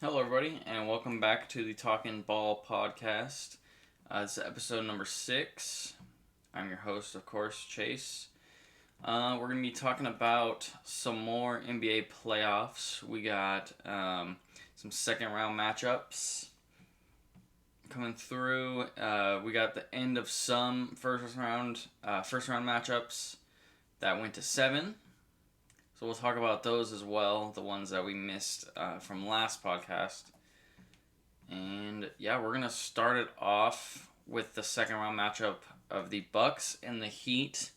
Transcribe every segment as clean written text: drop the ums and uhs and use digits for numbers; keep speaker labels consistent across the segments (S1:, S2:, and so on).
S1: Hello, everybody, and welcome back to the Talking Ball podcast. It's episode number 6. I'm your host, of course, Chase. We're going to be talking about some more NBA playoffs. We got some second round matchups coming through. We got the end of some first round matchups that went to 7. So we'll talk about those as well, the ones that we missed from last podcast. And yeah, we're gonna start it off with the second round matchup of the Bucks and the Heat.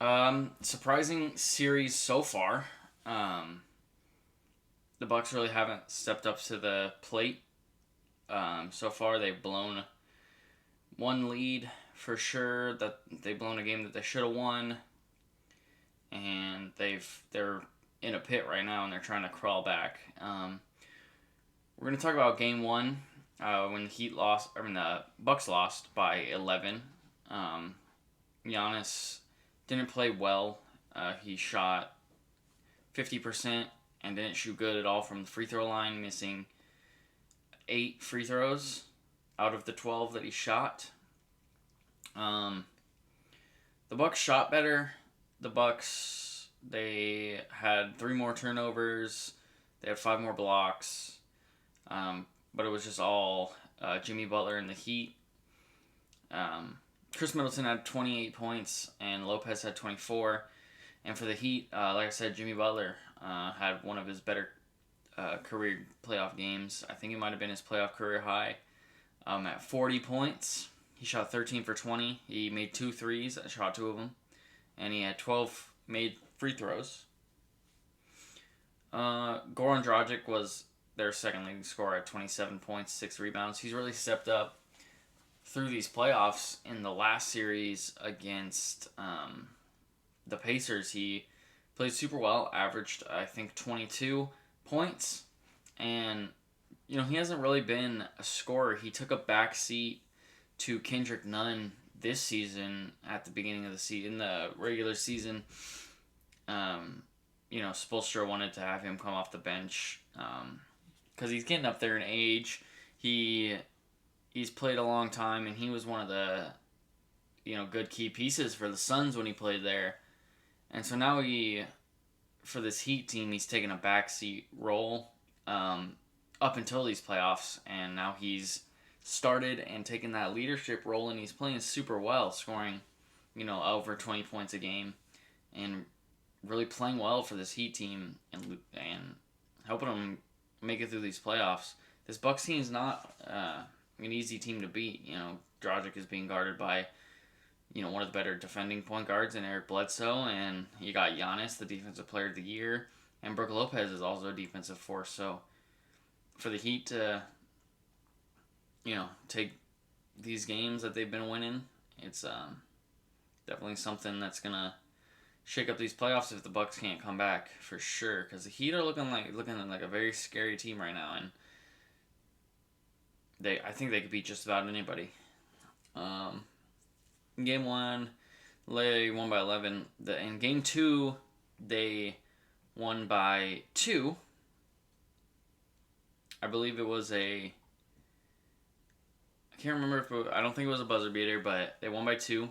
S1: Surprising series so far. The Bucks really haven't stepped up to the plate. So far, they've blown one lead for sure. That they've blown a game that they should have won, and they're in a pit right now and they're trying to crawl back. We're gonna talk about Game 1 when the Bucks lost by 11. Giannis didn't play well. He shot 50% and didn't shoot good at all from the free throw line, missing 8 free throws out of the 12 that he shot. The Bucks shot better. The Bucks, they had 3 more turnovers. They had 5 more blocks. But it was just all Jimmy Butler and the Heat. Chris Middleton had 28 points and Lopez had 24. And for the Heat, like I said, Jimmy Butler had one of his better career playoff games. I think it might have been his playoff career high at 40 points. He shot 13 for 20. He made 2 threes. I shot 2 of them. And he had 12 made free throws. Goran Dragic was their second leading scorer at 27 points, 6 rebounds. He's really stepped up through these playoffs. In the last series against the Pacers, he played super well, averaged, I think, 22 points. And, he hasn't really been a scorer. He took a back seat to Kendrick Nunn this season at the beginning of the season, in the regular season. Spoelstra wanted to have him come off the bench because he's getting up there in age. He's played a long time, and he was one of the good key pieces for the Suns when he played there. And so now for this Heat team, he's taken a backseat role up until these playoffs, and now he's started and taken that leadership role, and he's playing super well, scoring over 20 points a game, and really playing well for this Heat team and helping them make it through these playoffs. This Bucks team is not an easy team to beat. Dragic is being guarded by one of the better defending point guards in Eric Bledsoe, and you got Giannis, the defensive player of the year, and Brook Lopez is also a defensive force. So for the Heat to take these games that they've been winning, it's definitely something that's gonna shake up these playoffs if the Bucks can't come back, for sure. Because the Heat are looking like a very scary team right now, and I think they could beat just about anybody. In Game 1, they won by 11. In Game 2, they won by 2. I believe it was I can't remember I don't think it was a buzzer beater, but they won by 2.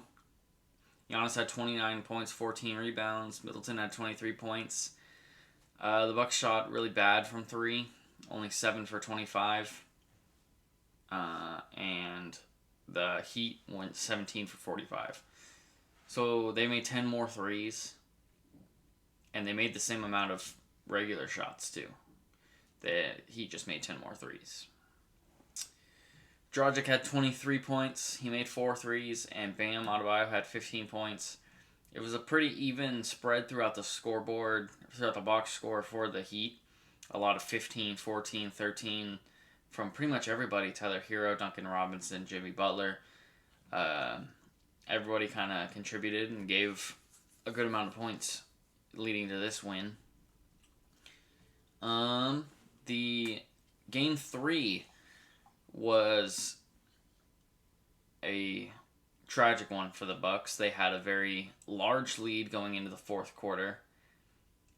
S1: Giannis had 29 points, 14 rebounds. Middleton had 23 points. The Bucks shot really bad from 3, only 7 for 25. And the Heat went 17 for 45. So they made 10 more threes, and they made the same amount of regular shots too. The Heat just made 10 more threes. Dragic had 23 points. He made 4 threes, and Bam Adebayo had 15 points. It was a pretty even spread throughout the scoreboard, throughout the box score for the Heat. A lot of 15, 14, 13 from pretty much everybody. Tyler Hero, Duncan Robinson, Jimmy Butler. Everybody kind of contributed and gave a good amount of points leading to this win. The Game 3 was a tragic one for the Bucks. They had a very large lead going into the fourth quarter,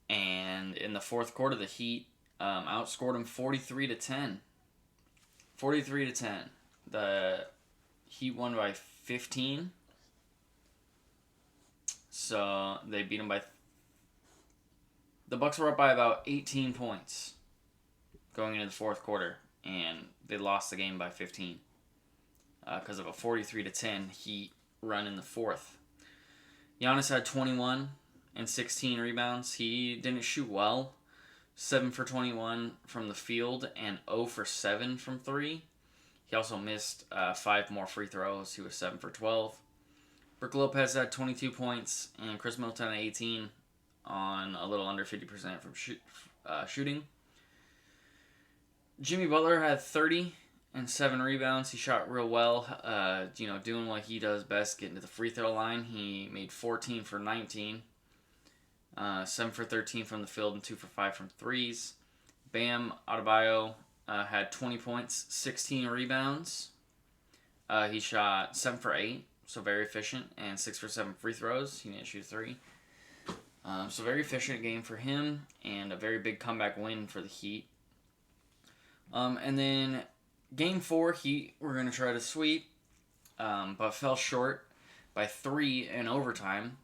S1: and in the fourth quarter, the Heat outscored him 43-10. 43-10. The Heat won by 15. So they beat him by. The Bucks were up by about 18 points going into the fourth quarter, and they lost the game by 15 because of a 43-10 Heat run in the fourth. Giannis had 21 and 16 rebounds. He didn't shoot well. 7 for 21 from the field and 0 for 7 from 3. He also missed 5 more free throws. He was 7 for 12. Brook Lopez had 22 points, and Chris Middleton had 18 on a little under 50% from shooting. Jimmy Butler had 30 and 7 rebounds. He shot real well, doing what he does best, getting to the free throw line. He made 14 for 19, 7 for 13 from the field, and 2 for 5 from threes. Bam Adebayo had 20 points, 16 rebounds. He shot 7 for 8. So very efficient, and 6 for 7 free throws. He didn't shoot 3. So very efficient game for him, and a very big comeback win for the Heat. And then Game 4, Heat were going to try to sweep, but fell short by 3 in overtime.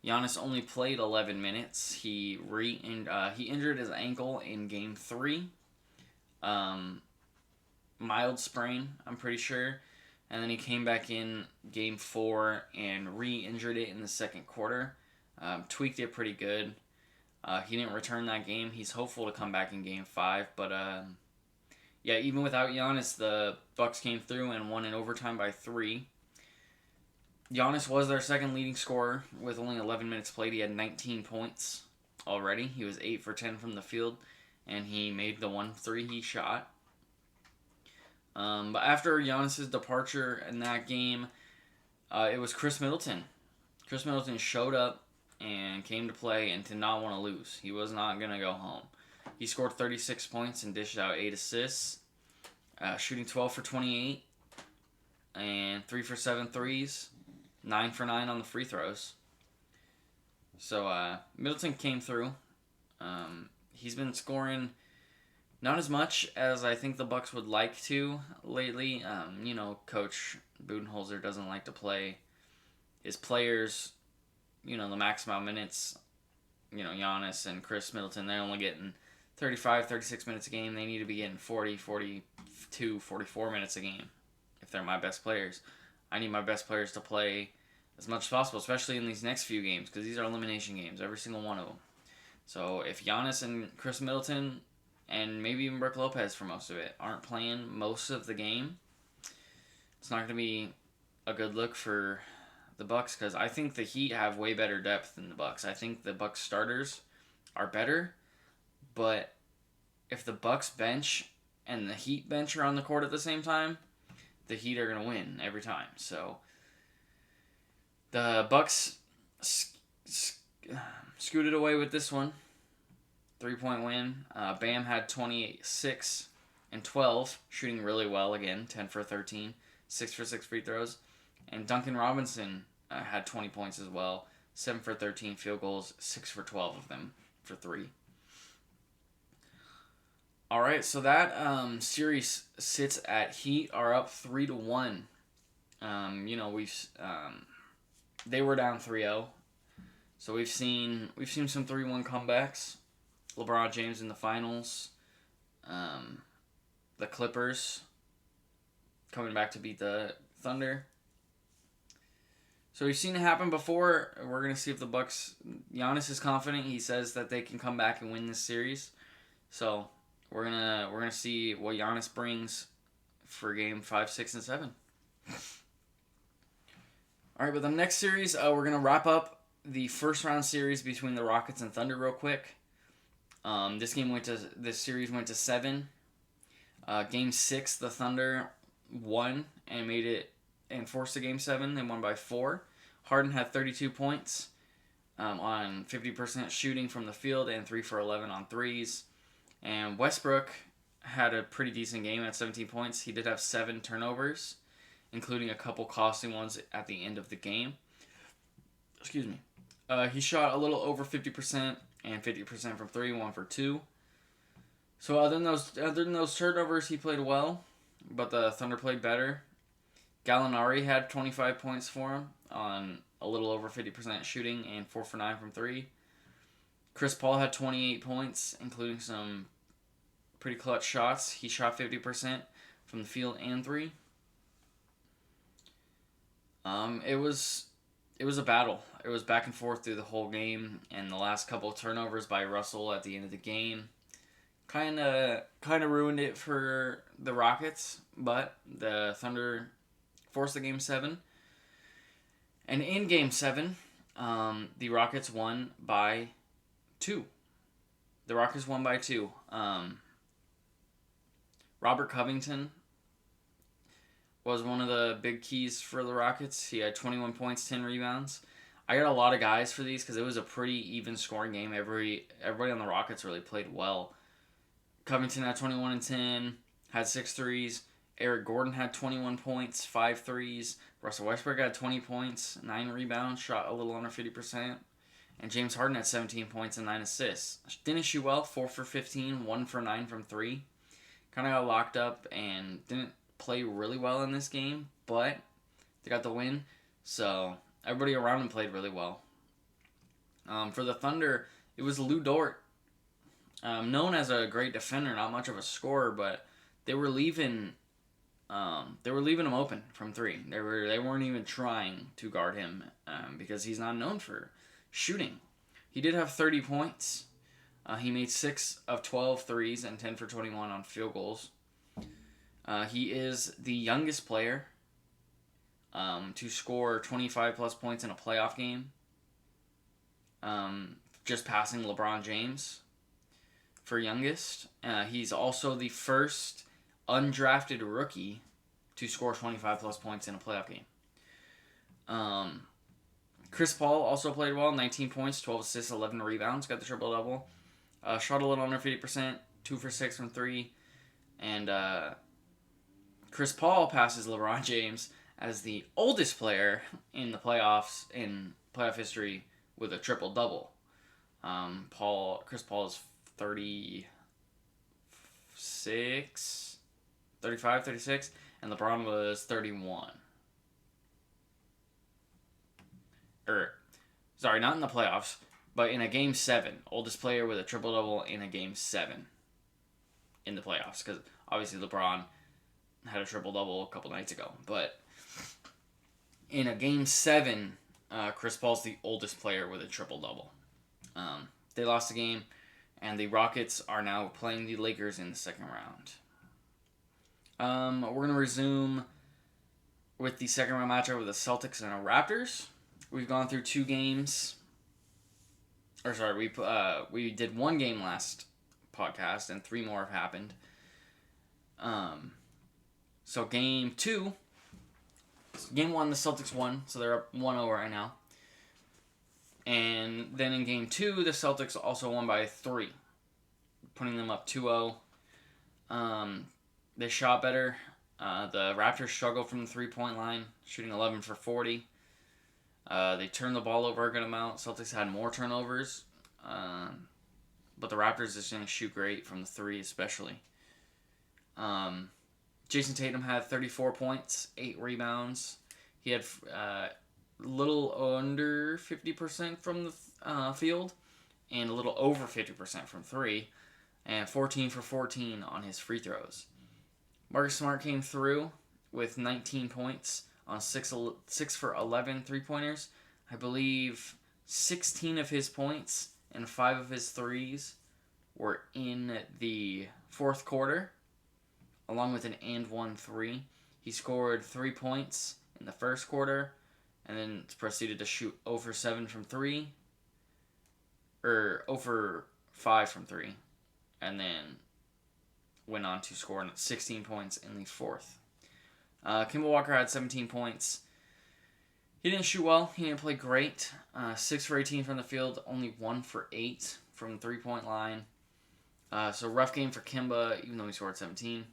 S1: Giannis only played 11 minutes. He injured his ankle in Game 3. Mild sprain, I'm pretty sure. And then he came back in Game 4 and re-injured it in the second quarter. Tweaked it pretty good. He didn't return that game. He's hopeful to come back in Game 5. But, even without Giannis, the Bucks came through and won in overtime by 3. Giannis was their second leading scorer with only 11 minutes played. He had 19 points already. He was 8 for 10 from the field, and he made the 1 3 he shot. But after Giannis' departure in that game, it was Chris Middleton. Chris Middleton showed up and came to play and did not want to lose. He was not going to go home. He scored 36 points and dished out 8 assists, shooting 12 for 28 and 3 for 7 threes, 9 for 9 on the free throws. So Middleton came through. He's been scoring not as much as I think the Bucks would like to lately. Coach Budenholzer doesn't like to play his players, the max amount of minutes. Giannis and Chris Middleton, they're only getting 35, 36 minutes a game. They need to be getting 40, 42, 44 minutes a game if they're my best players. I need my best players to play as much as possible, especially in these next few games, because these are elimination games, every single one of them. So if Giannis and Chris Middleton, and maybe even Brook Lopez for most of it, aren't playing most of the game, it's not going to be a good look for the Bucks, because I think the Heat have way better depth than the Bucks. I think the Bucks starters are better, but if the Bucks bench and the Heat bench are on the court at the same time, the Heat are going to win every time. So the Bucks scooted away with this one. 3-point win. Bam had 26 and 12, shooting really well again, 10 for 13, 6 for 6 free throws. And Duncan Robinson had 20 points as well, 7 for 13 field goals, 6 for 12 of them for 3. All right, so that series sits at Heat are up 3-1. They were down 3-0, so we've seen some 3-1 comebacks. LeBron James in the finals. The Clippers coming back to beat the Thunder. So we've seen it happen before. We're going to see if the Bucks... Giannis is confident. He says that they can come back and win this series. So we're gonna see what Giannis brings for game 5, 6, and 7. All right, but the next series, we're going to wrap up the first round series between the Rockets and Thunder real quick. This series went to 7. Game 6, the Thunder won and made it and forced a game 7. They won by 4. Harden had 32 points on 50% shooting from the field and 3 for 11 on threes. And Westbrook had a pretty decent game at 17 points. He did have 7 turnovers, including a couple costly ones at the end of the game. Excuse me. He shot a little over 50% and 50% from 3, 1 for 2. So other than those turnovers, he played well, but the Thunder played better. Gallinari had 25 points for him on a little over 50% shooting and 4 for 9 from 3. Chris Paul had 28 points, including some pretty clutch shots. He shot 50% from the field and 3. It was a battle. It was back and forth through the whole game, and the last couple of turnovers by Russell at the end of the game kind of ruined it for the Rockets, but the Thunder forced the game 7. And in game 7, the Rockets won by 2. The Rockets won by 2. Robert Covington was one of the big keys for the Rockets. He had 21 points, 10 rebounds. I got a lot of guys for these because it was a pretty even scoring game. Everybody on the Rockets really played well. Covington had 21 and 10, had 6 threes. Eric Gordon had 21 points, 5 threes. Russell Westbrook had 20 points, 9 rebounds, shot a little under 50%. And James Harden had 17 points and 9 assists. Didn't shoot well, 4 for 15, 1 for 9 from 3. Kind of got locked up and didn't play really well in this game, but they got the win. So everybody around him played really well. For the Thunder, it was Lou Dort. Known as a great defender, not much of a scorer, but they were leaving him open from 3. They weren't even trying to guard him because he's not known for shooting. He did have 30 points. He made 6 of 12 threes and 10 for 21 on field goals. He is the youngest player to score 25 plus points in a playoff game. Just passing LeBron James for youngest. He's also the first undrafted rookie to score 25 plus points in a playoff game. Chris Paul also played well, 19 points, 12 assists, 11 rebounds, got the triple-double. Shot a little under 50%, 2 for 6 from 3. And Chris Paul passes LeBron James as the oldest player in the playoffs, in playoff history, with a triple-double. Chris Paul is 35, 36, and LeBron was 31. Sorry, not in the playoffs, but in a Game 7. Oldest player with a triple-double in a Game 7 in the playoffs, because obviously LeBron had a triple-double a couple nights ago. But in a Game 7, Chris Paul's the oldest player with a triple-double. They lost the game, and the Rockets are now playing the Lakers in the second round. We're going to resume with the second round matchup with the Celtics and the Raptors. We've gone through 2 games. We did 1 game last podcast, and 3 more have happened. So game 2, game 1, the Celtics won, so they're up 1-0 right now. And then in game 2, the Celtics also won by 3, putting them up 2-0. They shot better. The Raptors struggled from the 3-point line, shooting 11 for 40. They turned the ball over a good amount. Celtics had more turnovers. But the Raptors just didn't shoot great from the 3 especially. Jason Tatum had 34 points, 8 rebounds. He had little under 50% from the field and a little over 50% from 3, and 14 for 14 on his free throws. Marcus Smart came through with 19 points on 6 for 11 3-pointers. I believe 16 of his points and 5 of his threes were in the fourth quarter, along with an and 1 3. He scored 3 points in the first quarter, and then proceeded to shoot 0 for 7 from 3, or 0 for 5 from 3, and then went on to score 16 points in the fourth. Kemba Walker had 17 points. He didn't shoot well. He didn't play great. 6 for 18 from the field, only 1 for 8 from the 3-point line. So rough game for Kemba, even though he scored 17.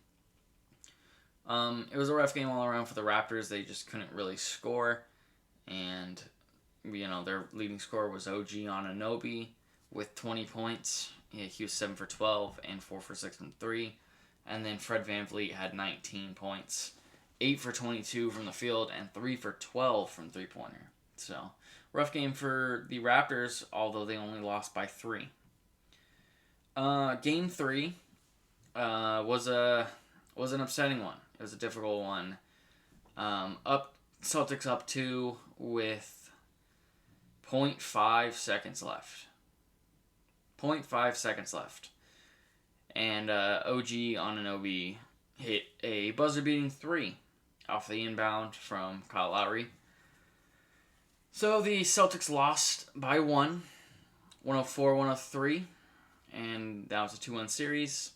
S1: It was a rough game all around for the Raptors. They just couldn't really score. And, their leading scorer was OG Anunoby with 20 points He was 7 for 12 and 4 for 6 from 3. And then Fred VanVleet had 19 points, 8 for 22 from the field, and 3 for 12 from three-pointer. So, rough game for the Raptors, although they only lost by 3. Game 3 was an upsetting one. It was a difficult one. Celtics up 2 with 0.5 seconds left. 0.5 seconds left. And OG Anunoby hit a buzzer-beating 3 off the inbound from Kyle Lowry. So the Celtics lost by 1, 104-103, and that was a 2-1 series.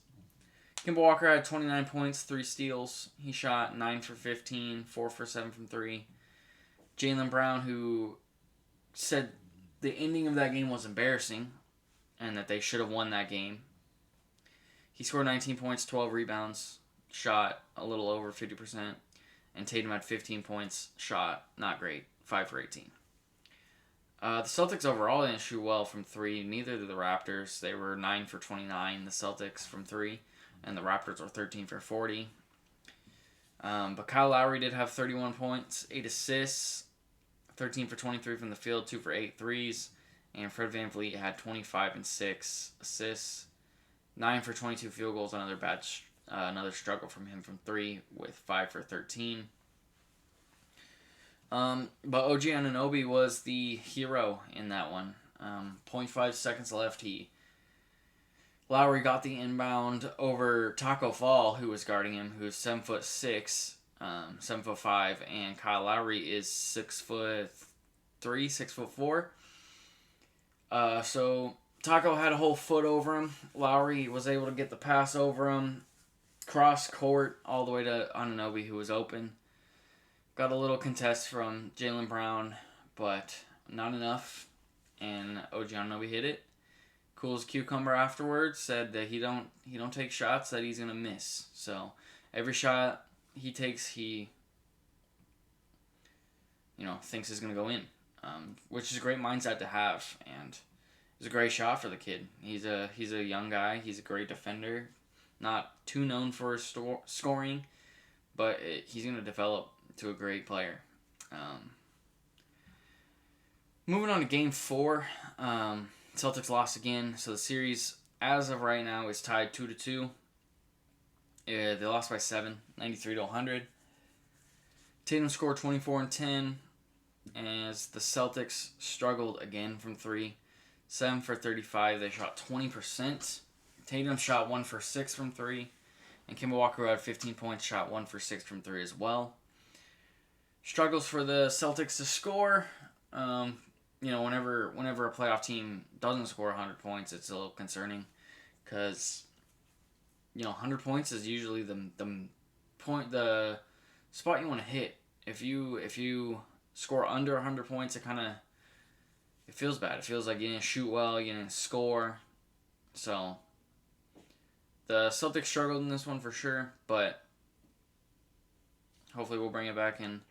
S1: Kemba Walker had 29 points, 3 steals. He shot 9 for 15, 4 for 7 from 3. Jaylen Brown, who said the ending of that game was embarrassing and that they should have won that game. He scored 19 points, 12 rebounds, shot a little over 50%. And Tatum had 15 points, shot not great, 5 for 18. The Celtics overall didn't shoot well from 3. Neither did the Raptors. They were 9 for 29, the Celtics, from 3. And the Raptors were 13 for 40. But Kyle Lowry did have 31 points, 8 assists, 13 for 23 from the field, 2 for 8 threes. And Fred VanVleet had 25 and 6 assists, 9 for 22 field goals, another struggle from him from 3 with 5 for 13. But OG Anunoby was the hero in that one. 0.5 seconds left. Lowry got the inbound over Taco Fall, who was guarding him, who's 7'6", 7'5", and Kyle Lowry is 6'3", 6'4". So Taco had a whole foot over him. Lowry was able to get the pass over him, cross court all the way to Anunoby, who was open. Got a little contest from Jaylen Brown, but not enough, and OG Anunoby hit it. Cool as cucumber afterwards said that he don't take shots that he's gonna miss. So every shot he takes, he thinks is gonna go in, which is a great mindset to have, and it's a great shot for the kid. He's a young guy. He's a great defender, not too known for his scoring, but he's gonna develop to a great player. Moving on to Game 4. Celtics lost again, so the series, as of right now, is tied 2-2. They lost by 7, 93-100. Tatum scored 24 and 10, as the Celtics struggled again from 3. 7 for 35, they shot 20%. Tatum shot 1 for 6 from 3, and Kemba Walker had 15 points, shot 1 for 6 from 3 as well. Struggles for the Celtics to score. Whenever a playoff team doesn't score 100 points, it's a little concerning, because 100 points is usually the spot you want to hit. If you score under 100 points, it feels bad. It feels like you didn't shoot well, you didn't score. So the Celtics struggled in this one for sure, but hopefully we'll bring it back in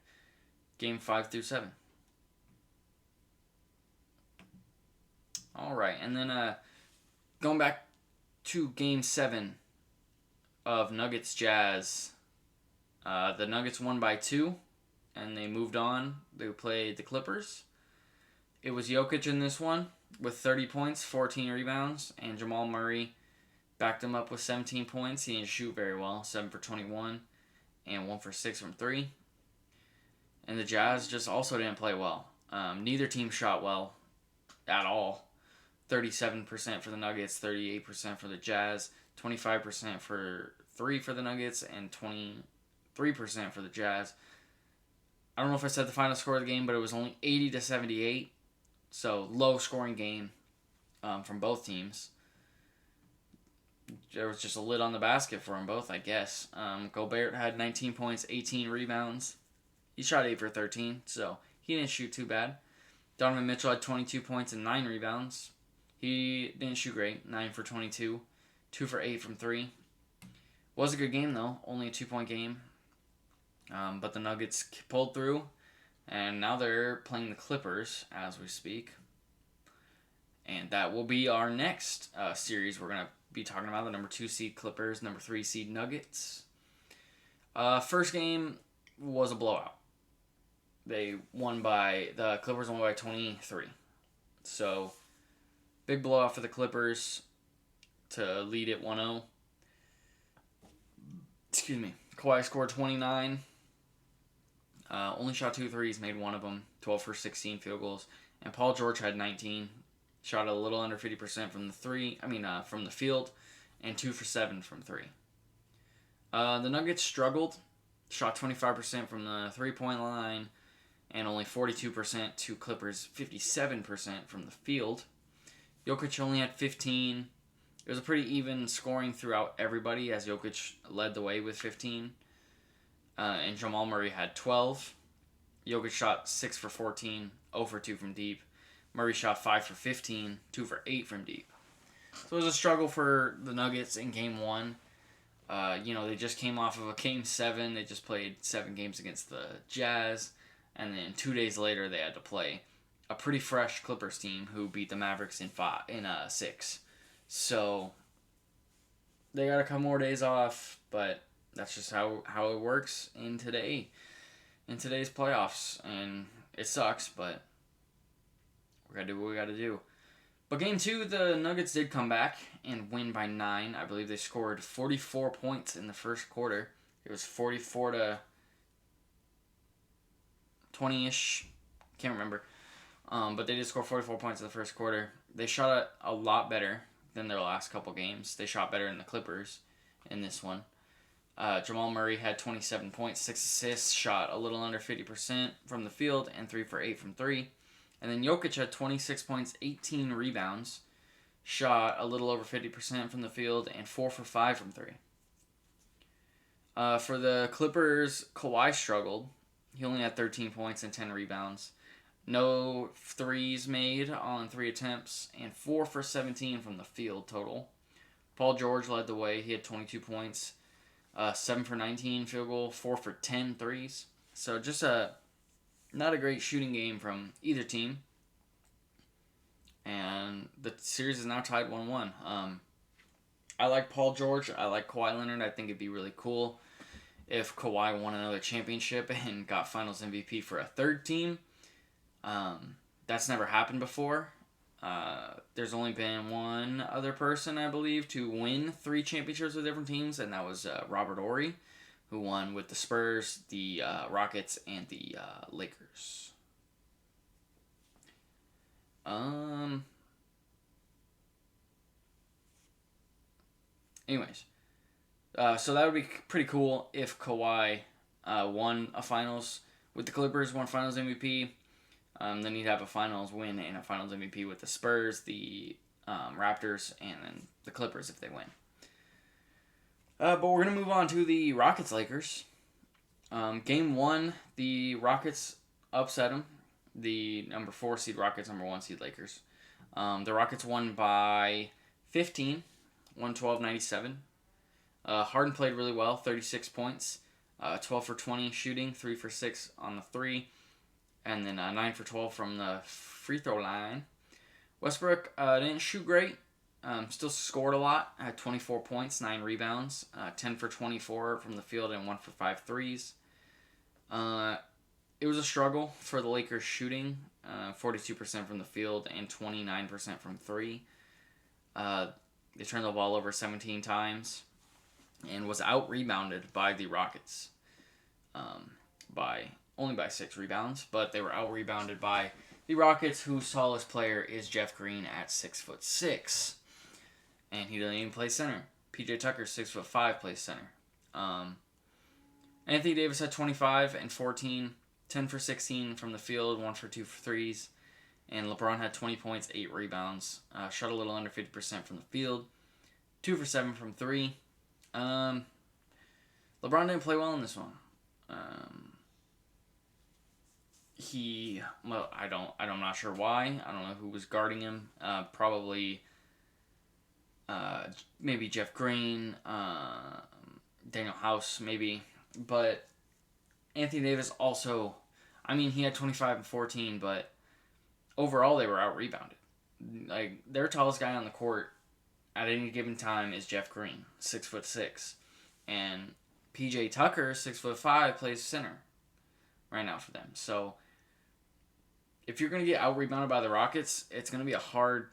S1: Game 5 through 7. All right, and then going back to Game 7 of Nuggets Jazz, the Nuggets won by 2, and they moved on. They played the Clippers. It was Jokic in this one with 30 points, 14 rebounds, and Jamal Murray backed him up with 17 points. He didn't shoot very well, 7 for 21, and 1 for 6 from 3. And the Jazz just also didn't play well. Neither team shot well at all. 37% for the Nuggets, 38% for the Jazz, 25% for 3 for the Nuggets, and 23% for the Jazz. I don't know if I said the final score of the game, but it was only 80-78. So low scoring game from both teams. There was just a lid on the basket for them both, I guess. Gobert had 19 points, 18 rebounds. He shot 8 for 13, so he didn't shoot too bad. Donovan Mitchell had 22 points and 9 rebounds. He didn't shoot great, 9 for 22, 2 for 8 from 3. Was a good game, though, only a 2-point game. But the Nuggets pulled through, and now they're playing the Clippers as we speak. And that will be our next series. We're going to be talking about the number 2 seed Clippers, number 3 seed Nuggets. First game was a blowout. The Clippers won by 23. So, big blowout for the Clippers to lead it 1-0. Excuse me. Kawhi scored 29. Only shot 2 threes, made one of them. 12 for 16 field goals. And Paul George had 19. Shot a little under 50% from the field. And 2 for 7 from 3. The Nuggets struggled. Shot 25% from the three-point line. And only 42% to Clippers' 57% from the field. Jokic only had 15. It was a pretty even scoring throughout everybody as Jokic led the way with 15. And Jamal Murray had 12. Jokic shot 6 for 14, 0 for 2 from deep. Murray shot 5 for 15, 2 for 8 from deep. So it was a struggle for the Nuggets in Game 1. They just came off of a Game 7. They just played 7 games against the Jazz. And then 2 days later, they had to play a pretty fresh Clippers team who beat the Mavericks in 6. So they got a couple more days off, but that's just how it works in today's playoffs, and it sucks, but we gotta do what we gotta do. But Game 2, the Nuggets did come back and win by 9. I believe they scored 44 points in the first quarter. It was 44 to 20-ish. Can't remember. But they did score 44 points in the first quarter. They shot it a lot better than their last couple games. They shot better than the Clippers in this one. Jamal Murray had 27 points, 6 assists, shot a little under 50% from the field, and 3 for 8 from 3. And then Jokic had 26 points, 18 rebounds, shot a little over 50% from the field, and 4 for 5 from 3. For the Clippers, Kawhi struggled. He only had 13 points and 10 rebounds. No threes made on 3 attempts, and 4 for 17 from the field total. Paul George led the way. He had 22 points, 7 for 19 field goal, 4 for 10 threes. So just not a great shooting game from either team. And the series is now tied 1-1. I like Paul George. I like Kawhi Leonard. I think it'd be really cool if Kawhi won another championship and got Finals MVP for a third team. That's never happened before. There's only been one other person, I believe, to win 3 championships with different teams, and that was Robert Horry, who won with the Spurs, the Rockets, and the Lakers. Anyways, so that would be pretty cool if Kawhi won a finals with the Clippers, won Finals MVP. Then he'd have a Finals win and a Finals MVP with the Spurs, the Raptors, and then the Clippers if they win. But we're going to move on to the Rockets-Lakers. Game 1, the Rockets upset them. The number 4 seed Rockets, number 1 seed Lakers. The Rockets won by 15, 112-97. Harden played really well, 36 points, 12 for 20 shooting, 3 for 6 on the 3. And then 9 for 12 from the free throw line. Westbrook didn't shoot great. Still scored a lot. Had 24 points, 9 rebounds. 10 for 24 from the field and 1 for 5 threes. It was a struggle for the Lakers shooting. 42% from the field and 29% from 3. They turned the ball over 17 times. And was out-rebounded by the Rockets. Only by 6 rebounds, but they were out-rebounded by the Rockets, whose tallest player is Jeff Green at 6'6", and he doesn't even play center. PJ Tucker, 6'5", plays center. Anthony Davis had 25 and 14, 10 for 16 from the field, 1 for 2 for threes, and LeBron had 20 points, 8 rebounds, shot a little under 50% from the field, 2 for 7 from 3. LeBron didn't play well in this one. I'm not sure why. I don't know who was guarding him. Probably, maybe Jeff Green, Daniel House, maybe. But Anthony Davis also, he had 25 and 14, but overall they were out-rebounded. Like, their tallest guy on the court at any given time is Jeff Green, 6'6", and PJ Tucker, 6'5", plays center right now for them. So if you're going to get out rebounded by the Rockets, it's going to be a hard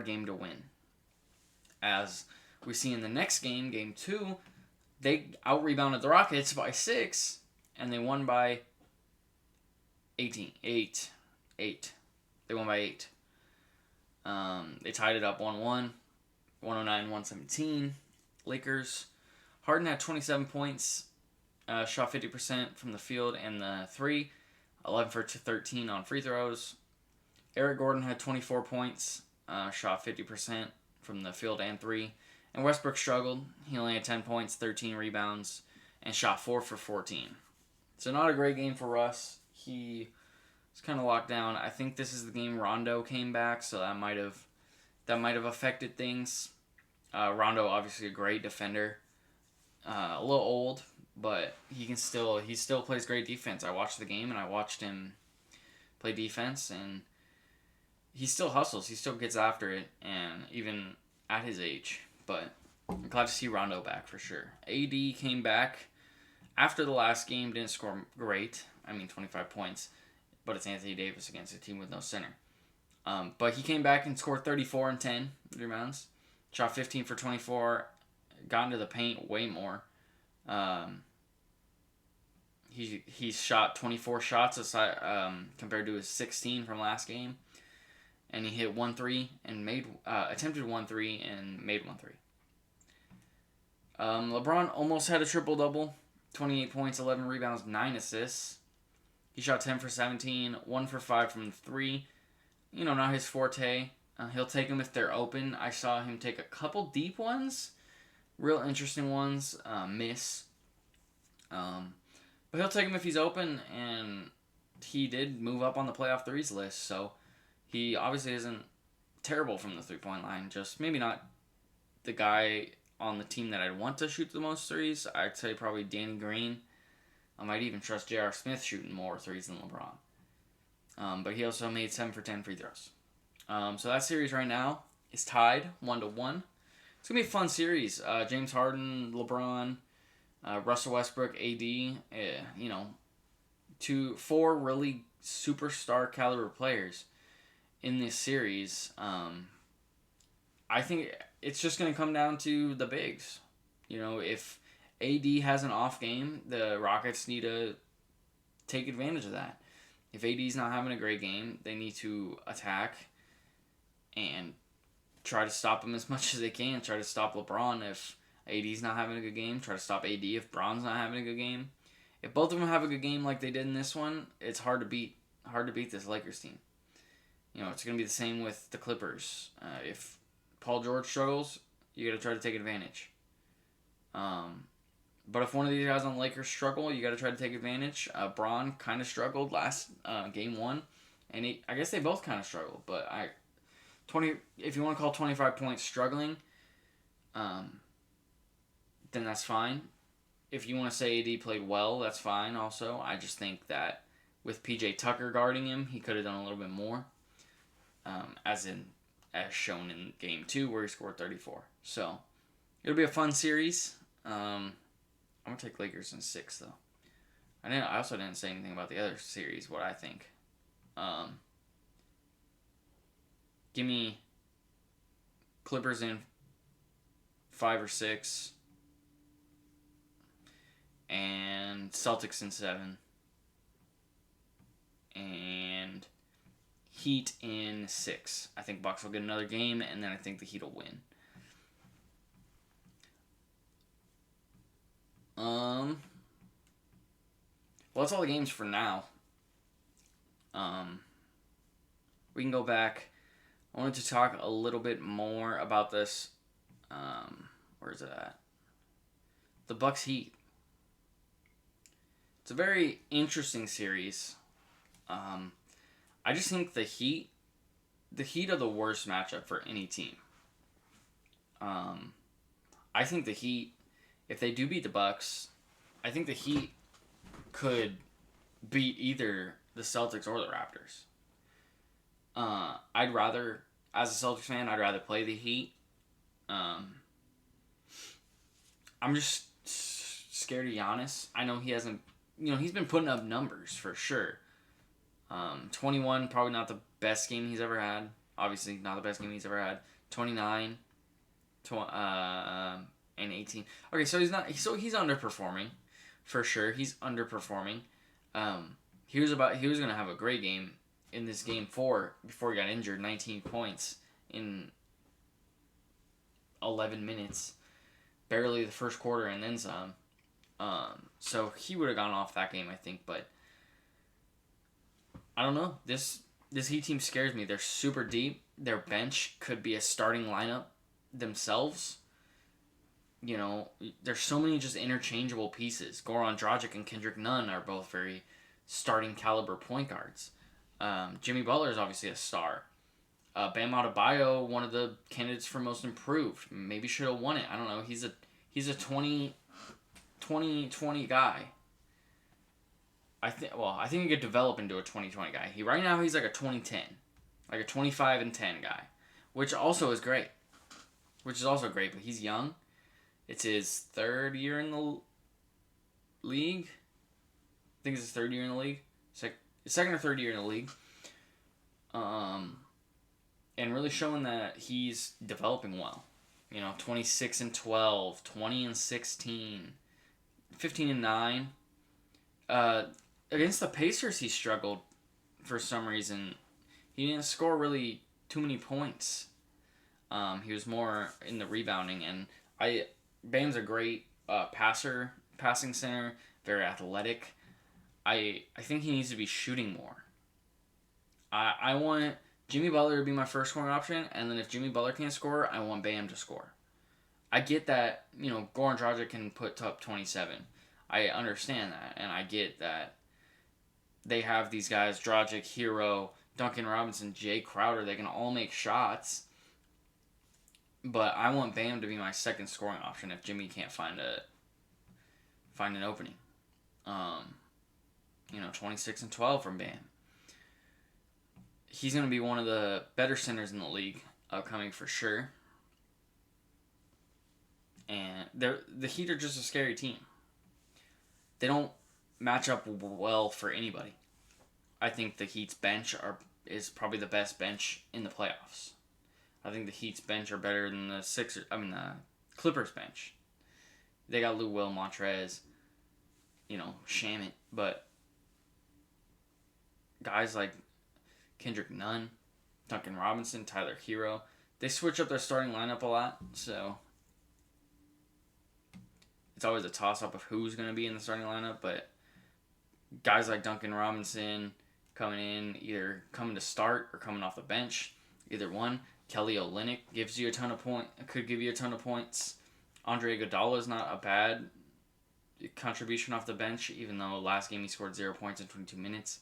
S1: game to win. As we see in the next game, game 2, they out rebounded the Rockets by 6, and they won by 8. They won by 8. They tied it up 1-1, 109-117. Lakers. Harden had 27 points, shot 50% from the field and the 3, 11 for 13 on free throws. Eric Gordon had 24 points, shot 50% from the field and 3. And Westbrook struggled. He only had 10 points, 13 rebounds, and shot 4 for 14. So not a great game for Russ. He was kind of locked down. I think this is the game Rondo came back, so that might have affected things. Rondo, obviously a great defender. A little old, but he still plays great defense. I watched the game and I watched him play defense, and he still hustles. He still gets after it, and even at his age. But I'm glad to see Rondo back for sure. AD came back after the last game, didn't score great. 25 points, but it's Anthony Davis against a team with no center. But he came back and scored 34 and 10 rebounds, shot 15 for 24, got into the paint way more. He shot 24 shots aside, compared to his 16 from last game, and he hit 1 3 and attempted 1 3 and made 1 3. LeBron almost had a triple double, 28 points, 11 rebounds, 9 assists. He shot 10 for 17, 1 for 5 from 3. Not his forte. He'll take them if they're open. I saw him take a couple deep ones, real interesting ones, miss. But he'll take them if he's open, and he did move up on the playoff threes list, so he obviously isn't terrible from the three-point line, just maybe not the guy on the team that I'd want to shoot the most threes. I'd say probably Danny Green. I might even trust J.R. Smith shooting more threes than LeBron. But he also made 7 for 10 free throws. So that series right now is tied 1-1. It's going to be a fun series. James Harden, LeBron, Russell Westbrook, AD, 4 really superstar caliber players in this series. I think it's just going to come down to the bigs. If AD has an off game, the Rockets need to take advantage of that. If AD's not having a great game, they need to attack and try to stop him as much as they can. Try to stop LeBron if AD's not having a good game. Try to stop AD if Bron's not having a good game. If both of them have a good game like they did in this one, it's hard to beat this Lakers team. It's going to be the same with the Clippers. If Paul George struggles, you got to try to take advantage. But if one of these guys on the Lakers struggle, you got to try to take advantage. Bron kind of struggled last game 1, and I guess they both kind of struggled. But if you want to call 25 points struggling, then that's fine. If you want to say AD played well, that's fine. Also, I just think that with PJ Tucker guarding him, he could have done a little bit more. As shown in game 2 where he scored 34. So it'll be a fun series. I'm gonna take Lakers in 6 though. I also didn't say anything about the other series. What I think. Give me Clippers in 5 or 6, and Celtics in 7, and Heat in 6. I think Bucks will get another game, and then I think the Heat will win. Well, that's all the games for now. We can go back. I wanted to talk a little bit more about this. Where is it at? The Bucks Heat. It's a very interesting series. I just think the Heat are the worst matchup for any team. I think the Heat, if they do beat the Bucks, I think the Heat could beat either the Celtics or the Raptors. I'd rather as a Celtics fan, I'd rather play the Heat. I'm just scared of Giannis. I know he hasn't, he's been putting up numbers for sure. 21, probably not the best game he's ever had. Obviously, not the best game he's ever had. 29, and 18. Okay, so he's underperforming, for sure. He's underperforming. He was gonna have a great game in this game 4 before he got injured. 19 points in 11 minutes, barely the first quarter, and then some. So he would have gone off that game, I think, but I don't know. This Heat team scares me. They're super deep. Their bench could be a starting lineup themselves. There's so many just interchangeable pieces. Goran Dragic and Kendrick Nunn are both very starting caliber point guards. Jimmy Butler is obviously a star. Bam Adebayo, one of the candidates for most improved. Maybe should have won it. I don't know. He's a 20 guy. I think he could develop into a 2020 guy. Right now he's like a 2010. Like a 25 and 10 guy, which also is great. But he's young. It's his third year in the league. I think it's his third year in the league. Second or third year in the league. And really showing that he's developing well. 26 and 12, 20 and 16, 15 and 9. Against the Pacers, he struggled for some reason. He didn't score really too many points. He was more in the rebounding, and Bam's a great passing center, very athletic. I think he needs to be shooting more. I want Jimmy Butler to be my first scoring option, and then if Jimmy Butler can't score, I want Bam to score. I get that, Goran Dragic can put up 27. I understand that, and I get that they have these guys, Dragic, Hero, Duncan Robinson, Jay Crowder, they can all make shots. But I want Bam to be my second scoring option if Jimmy can't find an opening. 26 and 12 from Bam. He's going to be one of the better centers in the league upcoming for sure. And the Heat are just a scary team. They don't match up well for anybody. I think the Heat's bench is probably the best bench in the playoffs. I think the Heat's bench are better than the Clippers bench. They got Lou Will, Montrez, Shamet, but guys like Kendrick Nunn, Duncan Robinson, Tyler Hero, they switch up their starting lineup a lot, so it's always a toss-up of who's going to be in the starting lineup, but guys like Duncan Robinson coming in, either coming to start or coming off the bench, either one. Kelly Olynyk could give you a ton of points. Andre Iguodala is not a bad contribution off the bench, even though last game he scored 0 points in 22 minutes.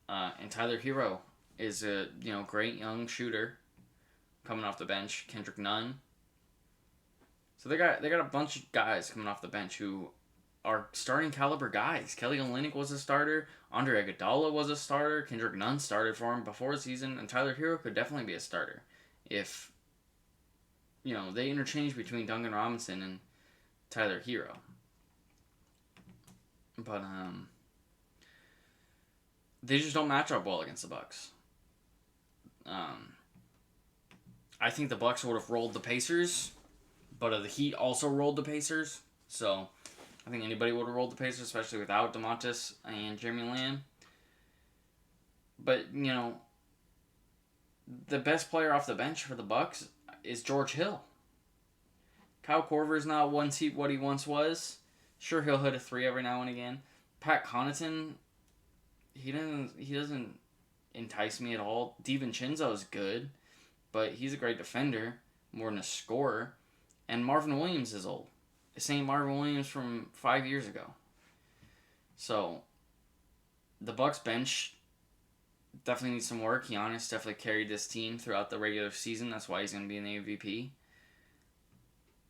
S1: And Tyler Hero is a great young shooter coming off the bench. Kendrick Nunn. So they got a bunch of guys coming off the bench who are starting caliber guys. Kelly Olynyk was a starter. Andre Iguodala was a starter. Kendrick Nunn started for him before the season, and Tyler Hero could definitely be a starter if they interchange between Duncan Robinson and Tyler Hero. But they just don't match up well against the Bucks. I think the Bucks would have rolled the Pacers, but the Heat also rolled the Pacers, so I think anybody would have rolled the Pacers, especially without DeMontis and Jeremy Lamb. But, the best player off the bench for the Bucks is George Hill. Kyle Korver's not what he once was. Sure, he'll hit a 3 every now and again. Pat Connaughton, he doesn't entice me at all. DiVincenzo is good, but he's a great defender more than a scorer. And Marvin Williams is old. This ain't Marvin Williams from 5 years ago. So, the Bucks bench definitely needs some work. Giannis definitely carried this team throughout the regular season. That's why he's going to be an MVP.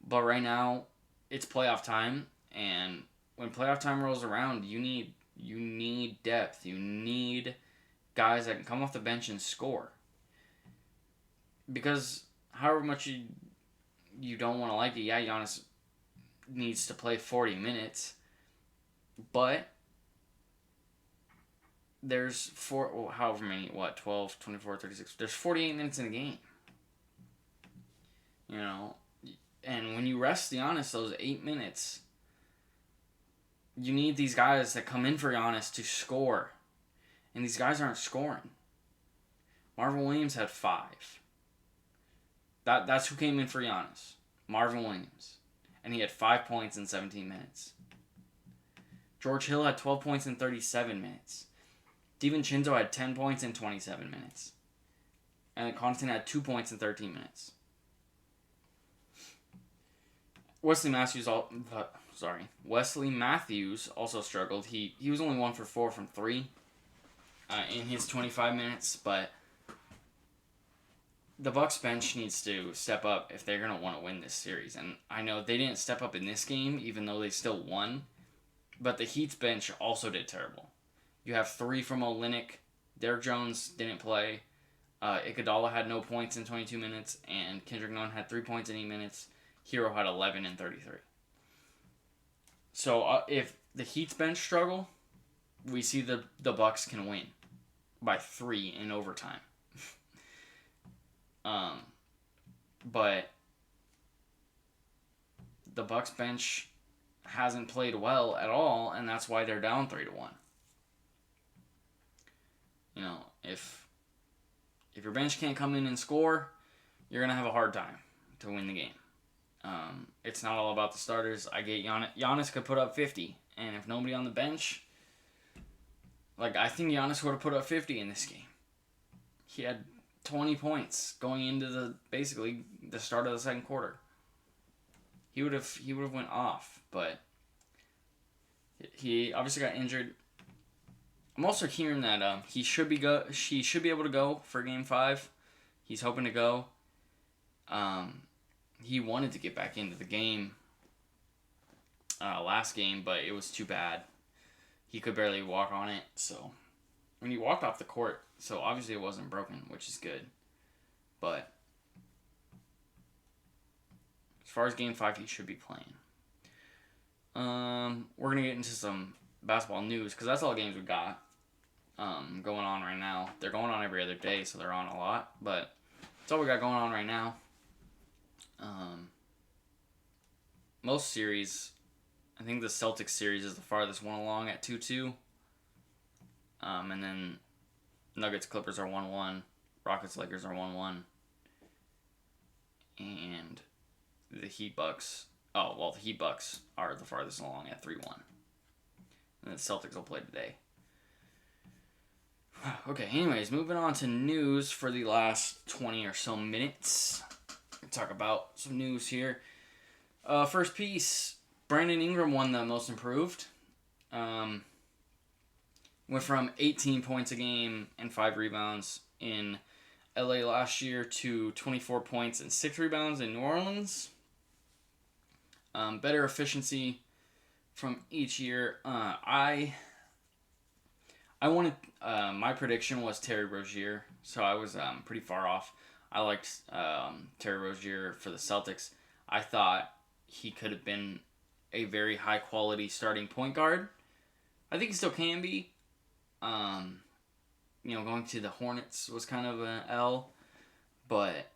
S1: But right now, it's playoff time, and when playoff time rolls around, you need depth. You need guys that can come off the bench and score. because however much you don't want to like it, yeah, Giannis needs to play 40 minutes, but there's however many, 12, 24, 36, there's 48 minutes in a game. You know, and when you rest Giannis those 8 minutes, you need these guys that come in for Giannis to score. And these guys aren't scoring. Marvin Williams had 5. That's who came in for Giannis. Marvin Williams. And he had 5 points in 17 minutes. George Hill had 12 points in 37 minutes. DiVincenzo had 10 points in 27 minutes. And Connaughton had 2 points in 13 minutes. Wesley Matthews also struggled. He was only 1 for 4 from 3 in his 25 minutes, but the Bucks bench needs to step up if they're going to want to win this series. And I know they didn't step up in this game, even though they still won, but the Heat's bench also did terrible. You have 3 from Olynyk. Derrick Jones didn't play. Iguodala had no points in 22 minutes, and Kendrick Nunn had 3 points in 8 minutes. Hero had 11 in 33. So if the Heat's bench struggle, we see the Bucks can win by 3 in overtime. But the Bucks bench hasn't played well at all, and that's why they're down 3-1. You know, if your bench can't come in and score, you're gonna have a hard time to win the game. It's not all about the starters. I get Giannis could put up 50, and if nobody on the bench, I think Giannis would have put up 50 in this game. He had 20 points going into basically the start of the second quarter. He would have went off, but he obviously got injured. I'm also hearing that he should be able to go for Game 5. He's hoping to go. He wanted to get back into the game last game, but it was too bad. He could barely walk on it, so he walked off the court, so obviously it wasn't broken, which is good. But as far as Game 5, he should be playing. We're gonna get into some basketball news because that's all the games we got going on right now. They're going on every other day, so they're on a lot, but that's all we got going on right now. Most series, I think the Celtics series is the farthest one along at 2-2. And then Nuggets Clippers are 1-1. Rockets Lakers are 1-1. And the Heat Bucks. The Heat Bucks are the farthest along at 3-1. And the Celtics will play today. Okay, anyways, moving on to news for the last 20 or so minutes. Talk about some news here. First piece, Brandon Ingram won the most improved. Went from 18 points a game and 5 rebounds in LA last year to 24 points and 6 rebounds in New Orleans. Better efficiency from each year. I wanted, my prediction was Terry Rozier, so I was pretty far off. I liked Terry Rozier for the Celtics. I thought he could have been a very high-quality starting point guard. I think he still can be. Going to the Hornets was kind of an L, but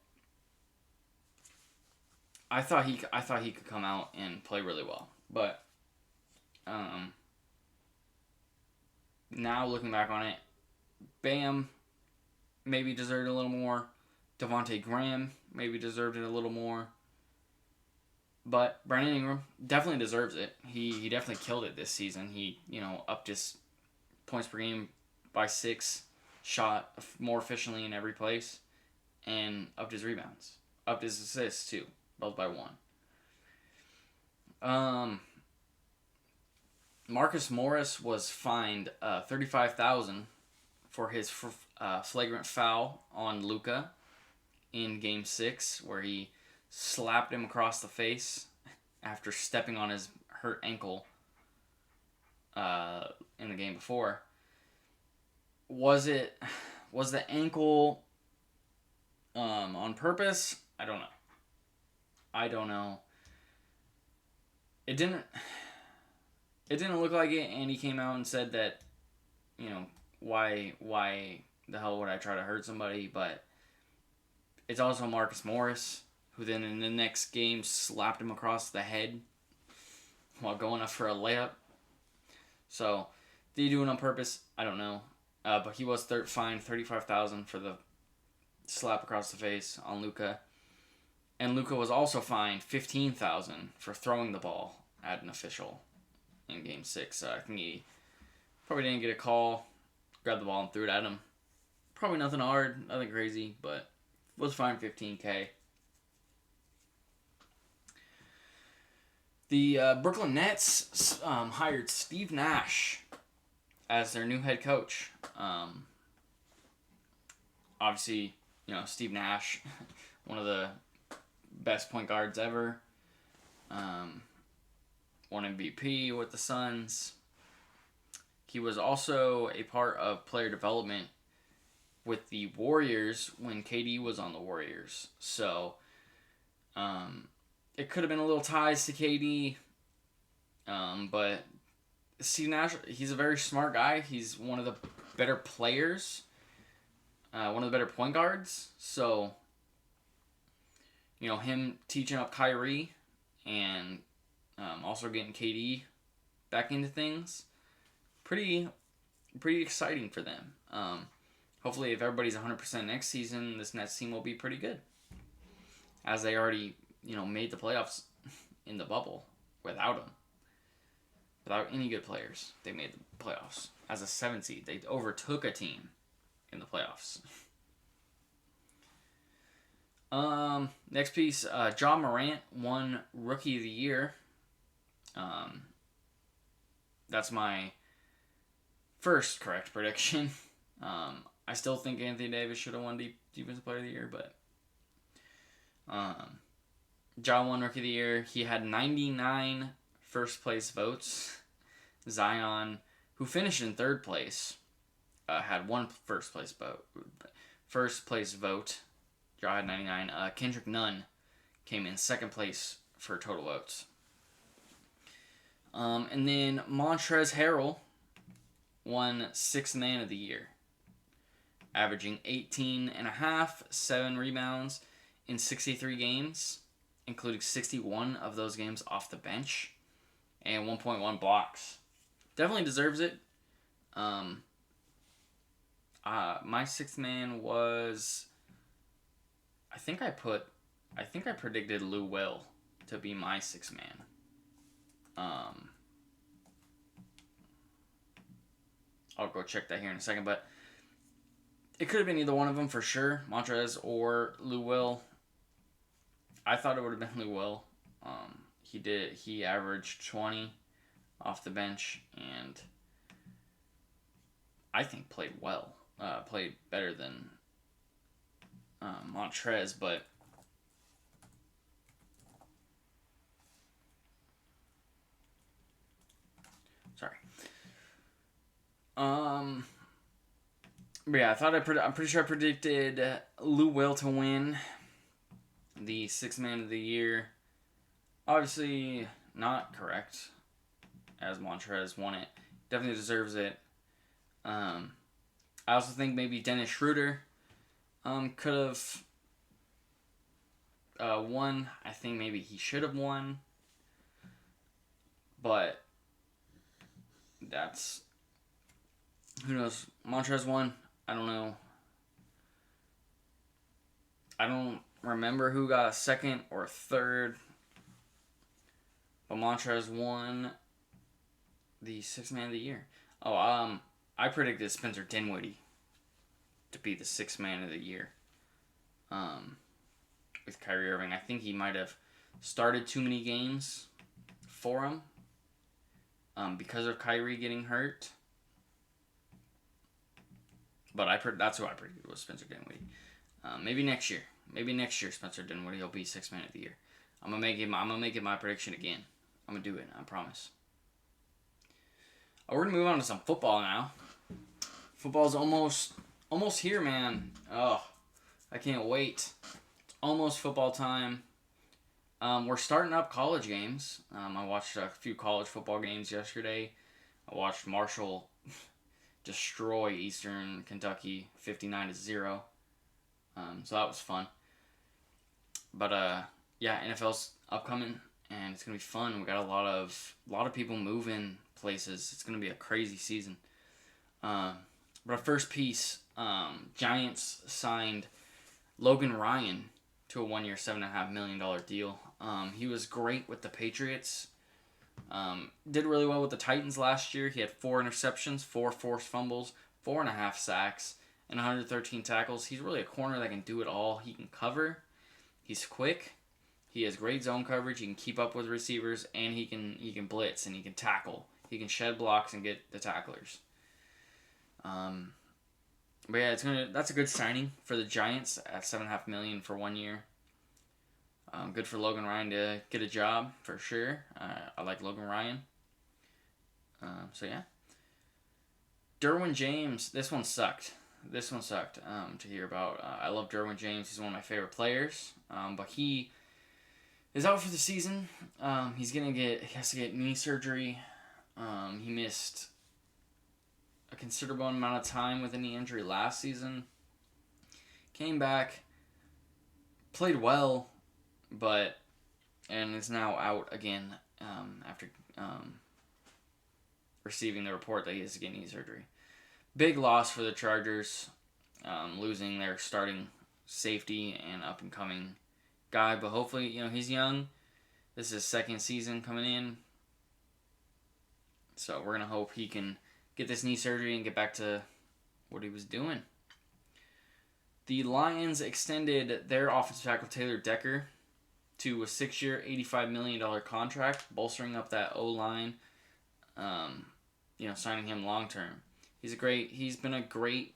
S1: I thought he could come out and play really well. But now looking back on it, Bam maybe deserved a little more. Devontae Graham maybe deserved it a little more. But Brandon Ingram definitely deserves it. He definitely killed it this season. He, upped his points per game by 6, shot more efficiently in every place, and upped his rebounds. Upped his assists, too, both by 1. Marcus Morris was fined $35,000 for his flagrant foul on Luka in Game 6, where he slapped him across the face after stepping on his hurt ankle in the game before. Was the ankle On purpose, I don't know. I don't know. It didn't. It didn't look like it, and he came out and said that, why the hell would I try to hurt somebody? But it's also Marcus Morris, who then in the next game slapped him across the head while going up for a layup. So, did he do it on purpose? I don't know. But he was fined $35,000 for the slap across the face on Luka. And Luka was also fined $15,000 for throwing the ball at an official in Game 6. I think he probably didn't get a call, grabbed the ball and threw it at him. Probably nothing hard, nothing crazy, but was fined $15K. The Brooklyn Nets hired Steve Nash as their new head coach. Obviously, Steve Nash, one of the best point guards ever. Won MVP with the Suns. He was also a part of player development with the Warriors when KD was on the Warriors. So, it could have been a little ties to KD. But Steve Nash, he's a very smart guy. He's one of the better players. One of the better point guards. So, him teaching up Kyrie and also getting KD back into things, pretty exciting for them. Hopefully, if everybody's 100% next season, this Nets team will be pretty good, as they already made the playoffs in the bubble without them. Without any good players, they made the playoffs. As a 7th seed, they overtook a team in the playoffs. Next piece, Ja Morant won Rookie of the Year. That's my first correct prediction. I still think Anthony Davis should have won Defensive Player of the Year, but Ja won Rookie of the Year. He had 99 first place votes. Zion, who finished in third place, had one first place vote. Ja had 99. Kendrick Nunn came in second place for total votes. And then Montrezl Harrell won Sixth Man of the Year, averaging 18.5, 7 rebounds in 63 games, including 61 of those games off the bench, and 1.1 blocks. Definitely deserves it. My sixth man was, I think I predicted Lou Will to be my sixth man. I'll go check that here in a second, but it could have been either one of them for sure, Montrez or Lou Will. I thought it would have been Lou Will. He averaged 20 off the bench, and I think played well. Played better than Montrez, but sorry. But yeah, I'm pretty sure I predicted Lou Will to win the Sixth Man of the Year. Obviously not correct, as Montrez won it. Definitely deserves it. I also think maybe Dennis Schroeder could have won. I think maybe he should have won. But that's... who knows? Montrez won. I don't know. I don't remember who got second or third. But Montrez won the Sixth Man of the Year. I predicted Spencer Dinwiddie to be the Sixth Man of the Year. With Kyrie Irving. I think he might have started too many games for him. Because of Kyrie getting hurt. But that's who I predicted was Spencer Dinwiddie. Maybe next year. Spencer Dinwiddie will be Sixth Man of the Year. I'm gonna make it my prediction again. I'm gonna do it. I promise. We're gonna move on to some football now. Football's almost here, man. Oh, I can't wait. It's almost football time. We're starting up college games. I watched a few college football games yesterday. I watched Marshall destroy Eastern Kentucky 59-0. So that was fun. But yeah, NFL's upcoming and it's gonna be fun. We got a lot of people moving places. It's gonna be a crazy season. But our first piece, Giants signed Logan Ryan to a 1-year, $7.5 million deal. He was great with the Patriots. Did really well with the Titans last year. He had 4 interceptions, 4 forced fumbles, 4.5 sacks, and 113 tackles. He's really a corner that can do it all. He can cover. He's quick. He has great zone coverage. He can keep up with receivers, and he can blitz and he can tackle. He can shed blocks and get the tacklers. But yeah, that's a good signing for the Giants at $7.5 million for 1 year. Good for Logan Ryan to get a job for sure. I like Logan Ryan. So yeah. Derwin James, this one sucked. To hear about. I love Derwin James. He's one of my favorite players. But he is out for the season. He has to get knee surgery. He missed a considerable amount of time with a knee injury last season. Came back, played well, and is now out again after receiving the report that he has to get knee surgery. Big loss for the Chargers, losing their starting safety and up and coming guy. But hopefully, he's young. This is his second season coming in, so we're gonna hope he can get this knee surgery and get back to what he was doing. The Lions extended their offensive tackle Taylor Decker to a 6-year, $85 million contract, bolstering up that O-line, signing him long-term. He's been a great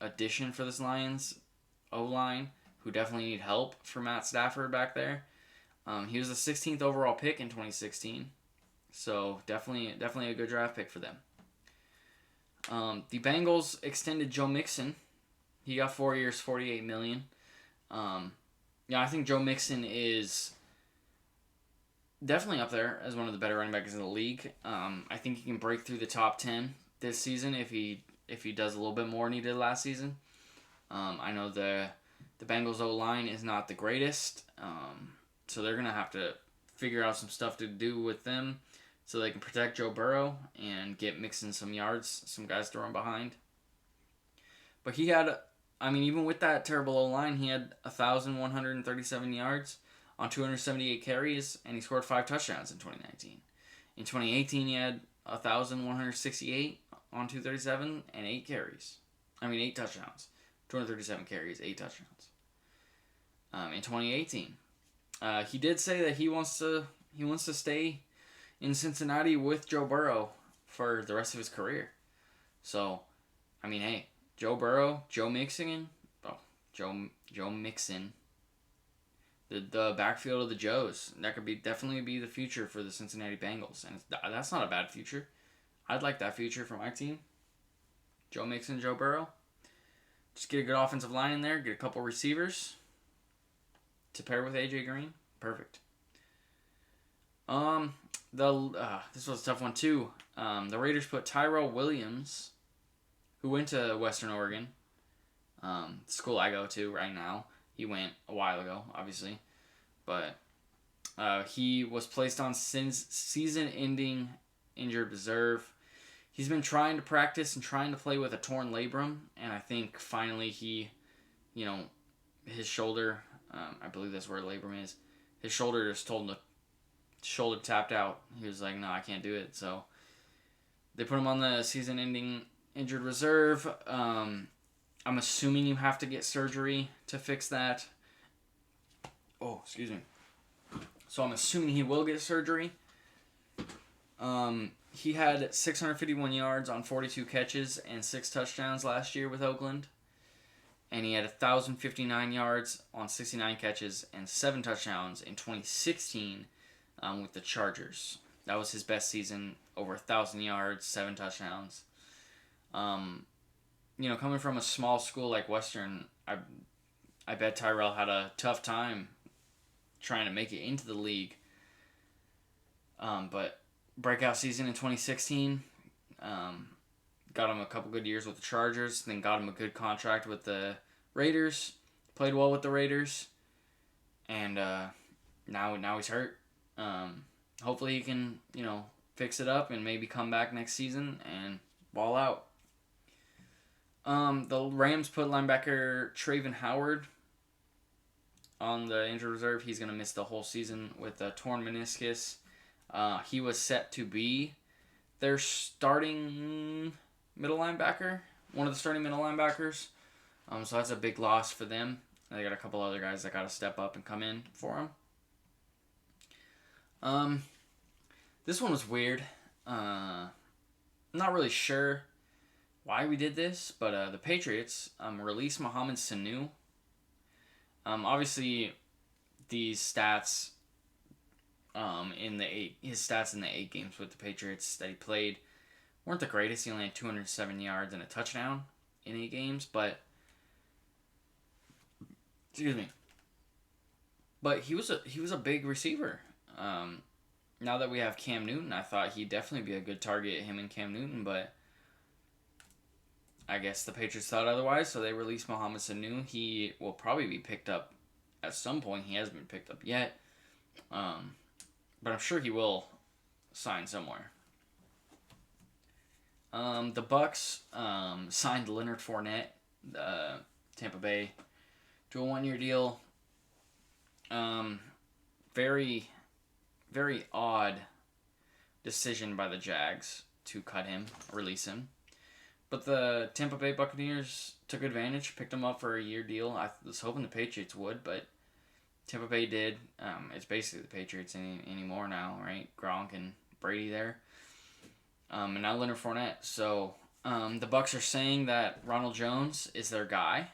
S1: addition for this Lions O-line, who definitely need help for Matt Stafford back there. He was the 16th overall pick in 2016, so definitely a good draft pick for them. The Bengals extended Joe Mixon. He got 4 years, $48 million. I think Joe Mixon is definitely up there as one of the better running backs in the league. I think he can break through the top 10 this season if he does a little bit more than he did last season. I know the Bengals O-line is not the greatest, so they're going to have to figure out some stuff to do with them so they can protect Joe Burrow and get Mixon some yards, some guys to run behind. But he had, even with that terrible O-line, he had 1,137 yards on 278 carries, and he scored 5 touchdowns in 2019. In 2018, he had 1,168 on 237 and 8 touchdowns. 237 carries, 8 touchdowns. In 2018, he did say that he wants to stay in Cincinnati with Joe Burrow for the rest of his career. So, hey, Joe Burrow, Joe Mixon, the backfield of the Joes, that could definitely be the future for the Cincinnati Bengals, and that's not a bad future. I'd like that future for my team. Joe Mixon, Joe Burrow. Just get a good offensive line in there, get a couple receivers to pair with AJ Green. Perfect. This was a tough one too. The Raiders put Tyrell Williams, who went to Western Oregon, school I go to right now. He went a while ago, obviously, but he was placed on season-ending injured reserve. He's been trying to practice and trying to play with a torn labrum, and I think finally he, his shoulder, I believe that's where labrum is, his shoulder just told him the shoulder tapped out. He was like, no, I can't do it. So they put him on the season-ending injured reserve. I'm assuming you have to get surgery to fix that. Oh, excuse me. So I'm assuming he will get surgery. He had 651 yards on 42 catches and 6 touchdowns last year with Oakland. And he had 1,059 yards on 69 catches and 7 touchdowns in 2016 with the Chargers. That was his best season, over 1,000 yards, 7 touchdowns. Coming from a small school like Western, I bet Tyrell had a tough time trying to make it into the league. But breakout season in 2016, got him a couple good years with the Chargers, then got him a good contract with the Raiders. Played well with the Raiders, and now he's hurt. Hopefully he can fix it up and maybe come back next season and ball out. The Rams put linebacker Traven Howard on the injured reserve. He's going to miss the whole season with a torn meniscus. He was set to be their starting middle linebacker, one of the starting middle linebackers. So that's a big loss for them. They got a couple other guys that got to step up and come in for them. This one was weird. Not really sure why we did this, but the Patriots released Mohamed Sanu. Obviously, these stats his stats in the 8 games with the Patriots that he played weren't the greatest. He only had 207 yards and a touchdown in 8 games, but excuse me. But he was a big receiver. Now that we have Cam Newton, I thought he'd definitely be a good target, him and Cam Newton, but I guess the Patriots thought otherwise, so they released Mohamed Sanu. He will probably be picked up at some point. He hasn't been picked up yet. But I'm sure he will sign somewhere. The Bucks signed Leonard Fournette, Tampa Bay, to a 1-year deal. Very, very odd decision by the Jags to cut him, release him. But the Tampa Bay Buccaneers took advantage, picked him up for a year deal. I was hoping the Patriots would, but Tampa Bay did. It's basically the Patriots anymore now, right? Gronk and Brady there. And now Leonard Fournette. So the Bucs are saying that Ronald Jones is their guy.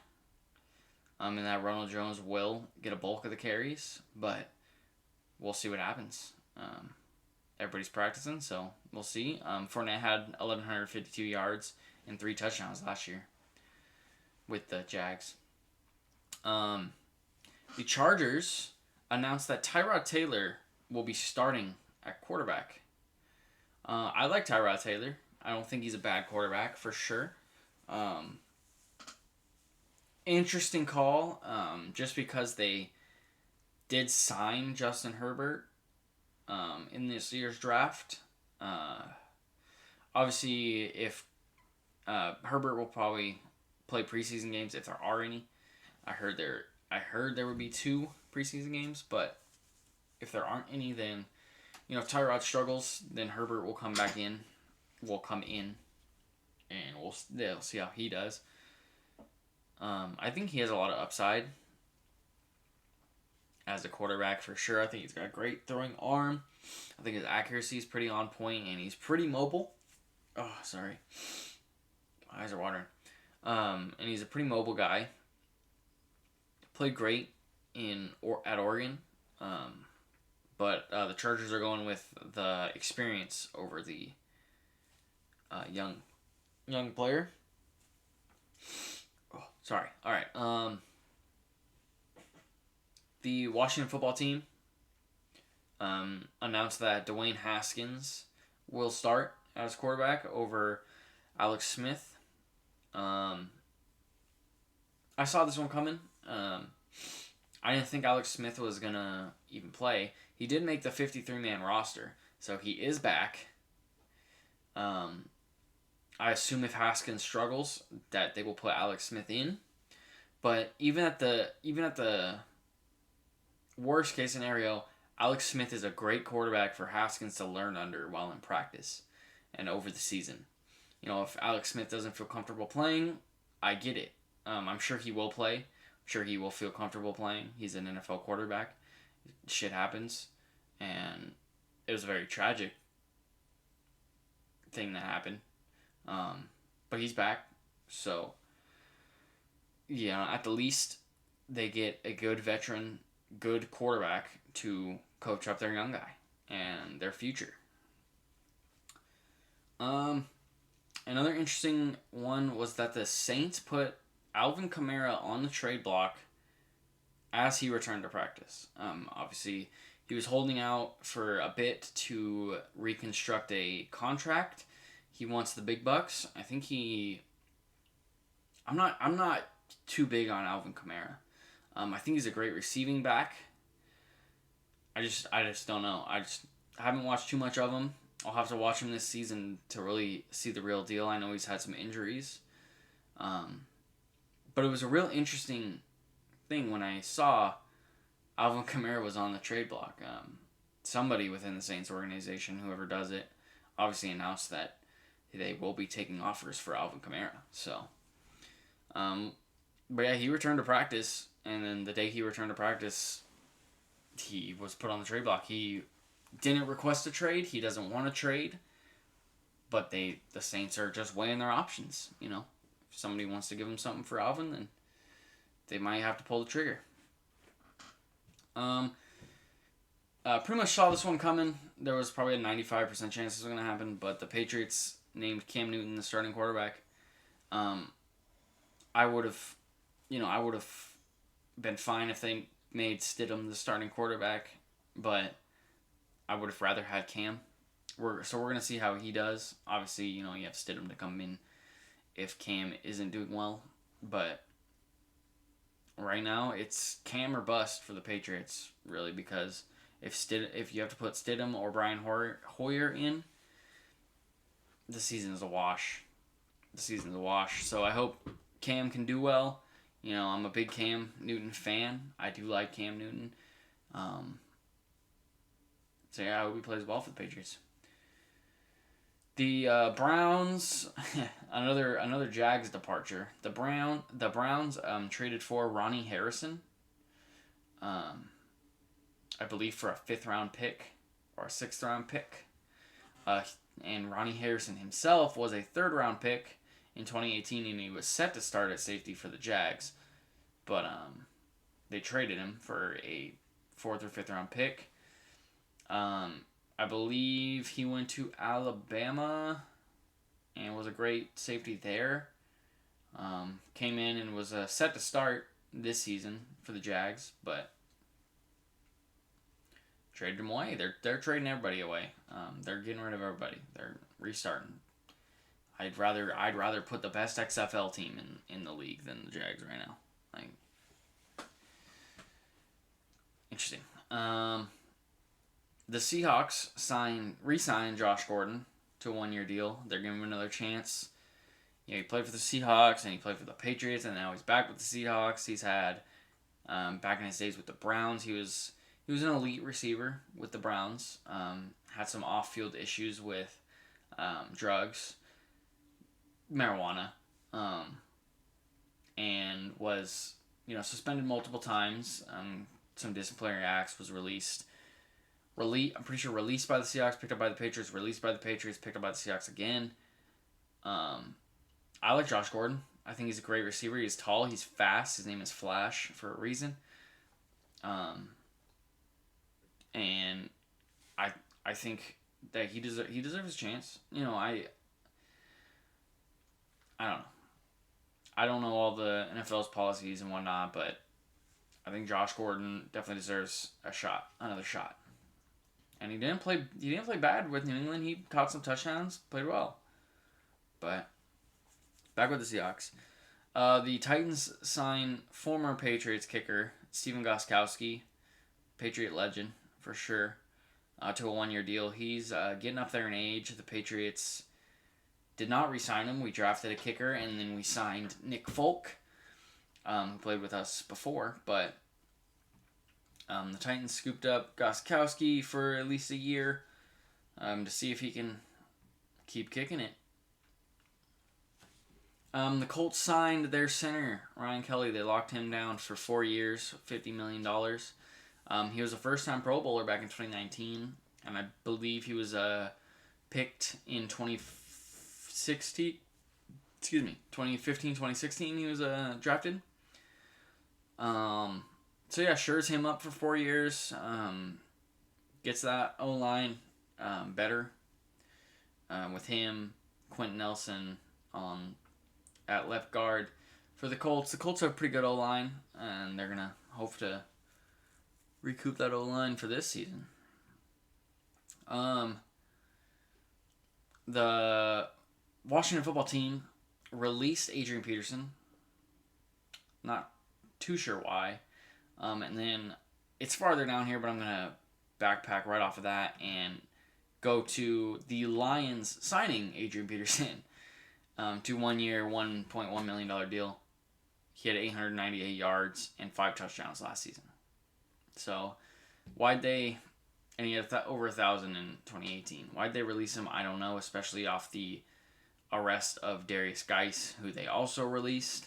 S1: And that Ronald Jones will get a bulk of the carries, but we'll see what happens. Everybody's practicing, so we'll see. Fournette had 1,152 yards and 3 touchdowns last year with the Jags. The Chargers announced that Tyrod Taylor will be starting at quarterback. I like Tyrod Taylor. I don't think he's a bad quarterback, for sure. Interesting call, just because they did sign Justin Herbert in this year's draft. Obviously, if Herbert will probably play preseason games if there are any. I heard there would be 2 preseason games, but if there aren't any, then if Tyrod struggles, then Herbert will come in, and they'll see how he does. I think he has a lot of upside as a quarterback for sure. I think he's got a great throwing arm. I think his accuracy is pretty on point, and he's pretty mobile. Oh, sorry. My eyes are watering. And he's a pretty mobile guy. Played great at Oregon. But the Chargers are going with the experience over the young player. Oh, sorry. All right. The Washington football team announced that Dwayne Haskins will start as quarterback over Alex Smith. I saw this one coming. I didn't think Alex Smith was going to even play. He did make the 53-man roster, so he is back. I assume if Haskins struggles, that they will put Alex Smith in. But even at the worst case scenario, Alex Smith is a great quarterback for Haskins to learn under while in practice and over the season. If Alex Smith doesn't feel comfortable playing, I get it. I'm sure he will play. I'm sure he will feel comfortable playing. He's an NFL quarterback. Shit happens. And it was a very tragic thing that happened. But he's back. So, at the least, they get a good veteran, good quarterback to coach up their young guy and their future. Another interesting one was that the Saints put Alvin Kamara on the trade block as he returned to practice. Obviously, he was holding out for a bit to reconstruct a contract. He wants the big bucks. I think he. I'm not too big on Alvin Kamara. I think he's a great receiving back. I just don't know. I haven't watched too much of him. I'll have to watch him this season to really see the real deal. I know he's had some injuries. But it was a real interesting thing when I saw Alvin Kamara was on the trade block. Somebody within the Saints organization, whoever does it, obviously announced that they will be taking offers for Alvin Kamara. So, but yeah, he returned to practice, and then the day he returned to practice, he was put on the trade block. He didn't request a trade. He doesn't want to trade, but the Saints are just weighing their options. You know, if somebody wants to give him something for Alvin, then they might have to pull the trigger. Pretty much saw this one coming. There was probably a 95% chance this was going to happen, but the Patriots named Cam Newton the starting quarterback. I would have been fine if they made Stidham the starting quarterback, but I would have rather had Cam. We're going to see how he does. Obviously, you have Stidham to come in if Cam isn't doing well, but right now it's Cam or bust for the Patriots, really, because if you have to put Stidham or Brian Hoyer in, the season is a wash. So I hope Cam can do well. I'm a big Cam Newton fan. I do like Cam Newton. So yeah, I hope he plays well for the Patriots. The Browns, another Jags departure. The Browns traded for Ronnie Harrison. I believe for a 5th round pick or a 6th round pick. And Ronnie Harrison himself was a 3rd round pick in 2018, and he was set to start at safety for the Jags, but they traded him for a 4th or 5th round pick. I believe he went to Alabama and was a great safety there. Came in and was set to start this season for the Jags, but traded him away. They're trading everybody away. They're getting rid of everybody. They're restarting. I'd rather put the best XFL team in the league than the Jags right now. Interesting. The Seahawks re-signed Josh Gordon to a 1-year deal. They're giving him another chance. He played for the Seahawks and he played for the Patriots, and now he's back with the Seahawks. He's had back in his days with the Browns, he was an elite receiver with the Browns. Had some off-field issues with drugs, marijuana, and was suspended multiple times. Some disciplinary acts, was released. I'm pretty sure released by the Seahawks, picked up by the Patriots, released by the Patriots, picked up by the Seahawks again. I like Josh Gordon. I think he's a great receiver. He's tall. He's fast. His name is Flash for a reason. And I think that he deserves his chance. I don't know. I don't know all the NFL's policies and whatnot, but I think Josh Gordon definitely deserves another shot. And he didn't play bad with New England. He caught some touchdowns, played well. But back with the Seahawks. The Titans signed former Patriots kicker Stephen Gostkowski, Patriot legend for sure, to a 1-year deal. He's getting up there in age. The Patriots did not re-sign him. We drafted a kicker, and then we signed Nick Folk, who played with us before. But the Titans scooped up Gostkowski for at least a year to see if he can keep kicking it. The Colts signed their center, Ryan Kelly. They locked him down for 4 years, $50 million. He was a first-time Pro Bowler back in 2019, and I believe he was picked in 2015, 2016 he was drafted. So yeah, shores him up for 4 years. Gets that O-line better with him, Quentin Nelson at left guard, for the Colts have a pretty good O-line, and they're going to hope to recoup that O-line for this season. The Washington football team released Adrian Peterson. Not too sure why. And then it's farther down here, but I'm going to backpack right off of that and go to the Lions signing Adrian Peterson to 1 year, $1.1 million deal. He had 898 yards and 5 touchdowns last season. So, why'd they... And he had over 1,000 in 2018. Why'd they release him? I don't know, especially off the arrest of Darius Geis, who they also released.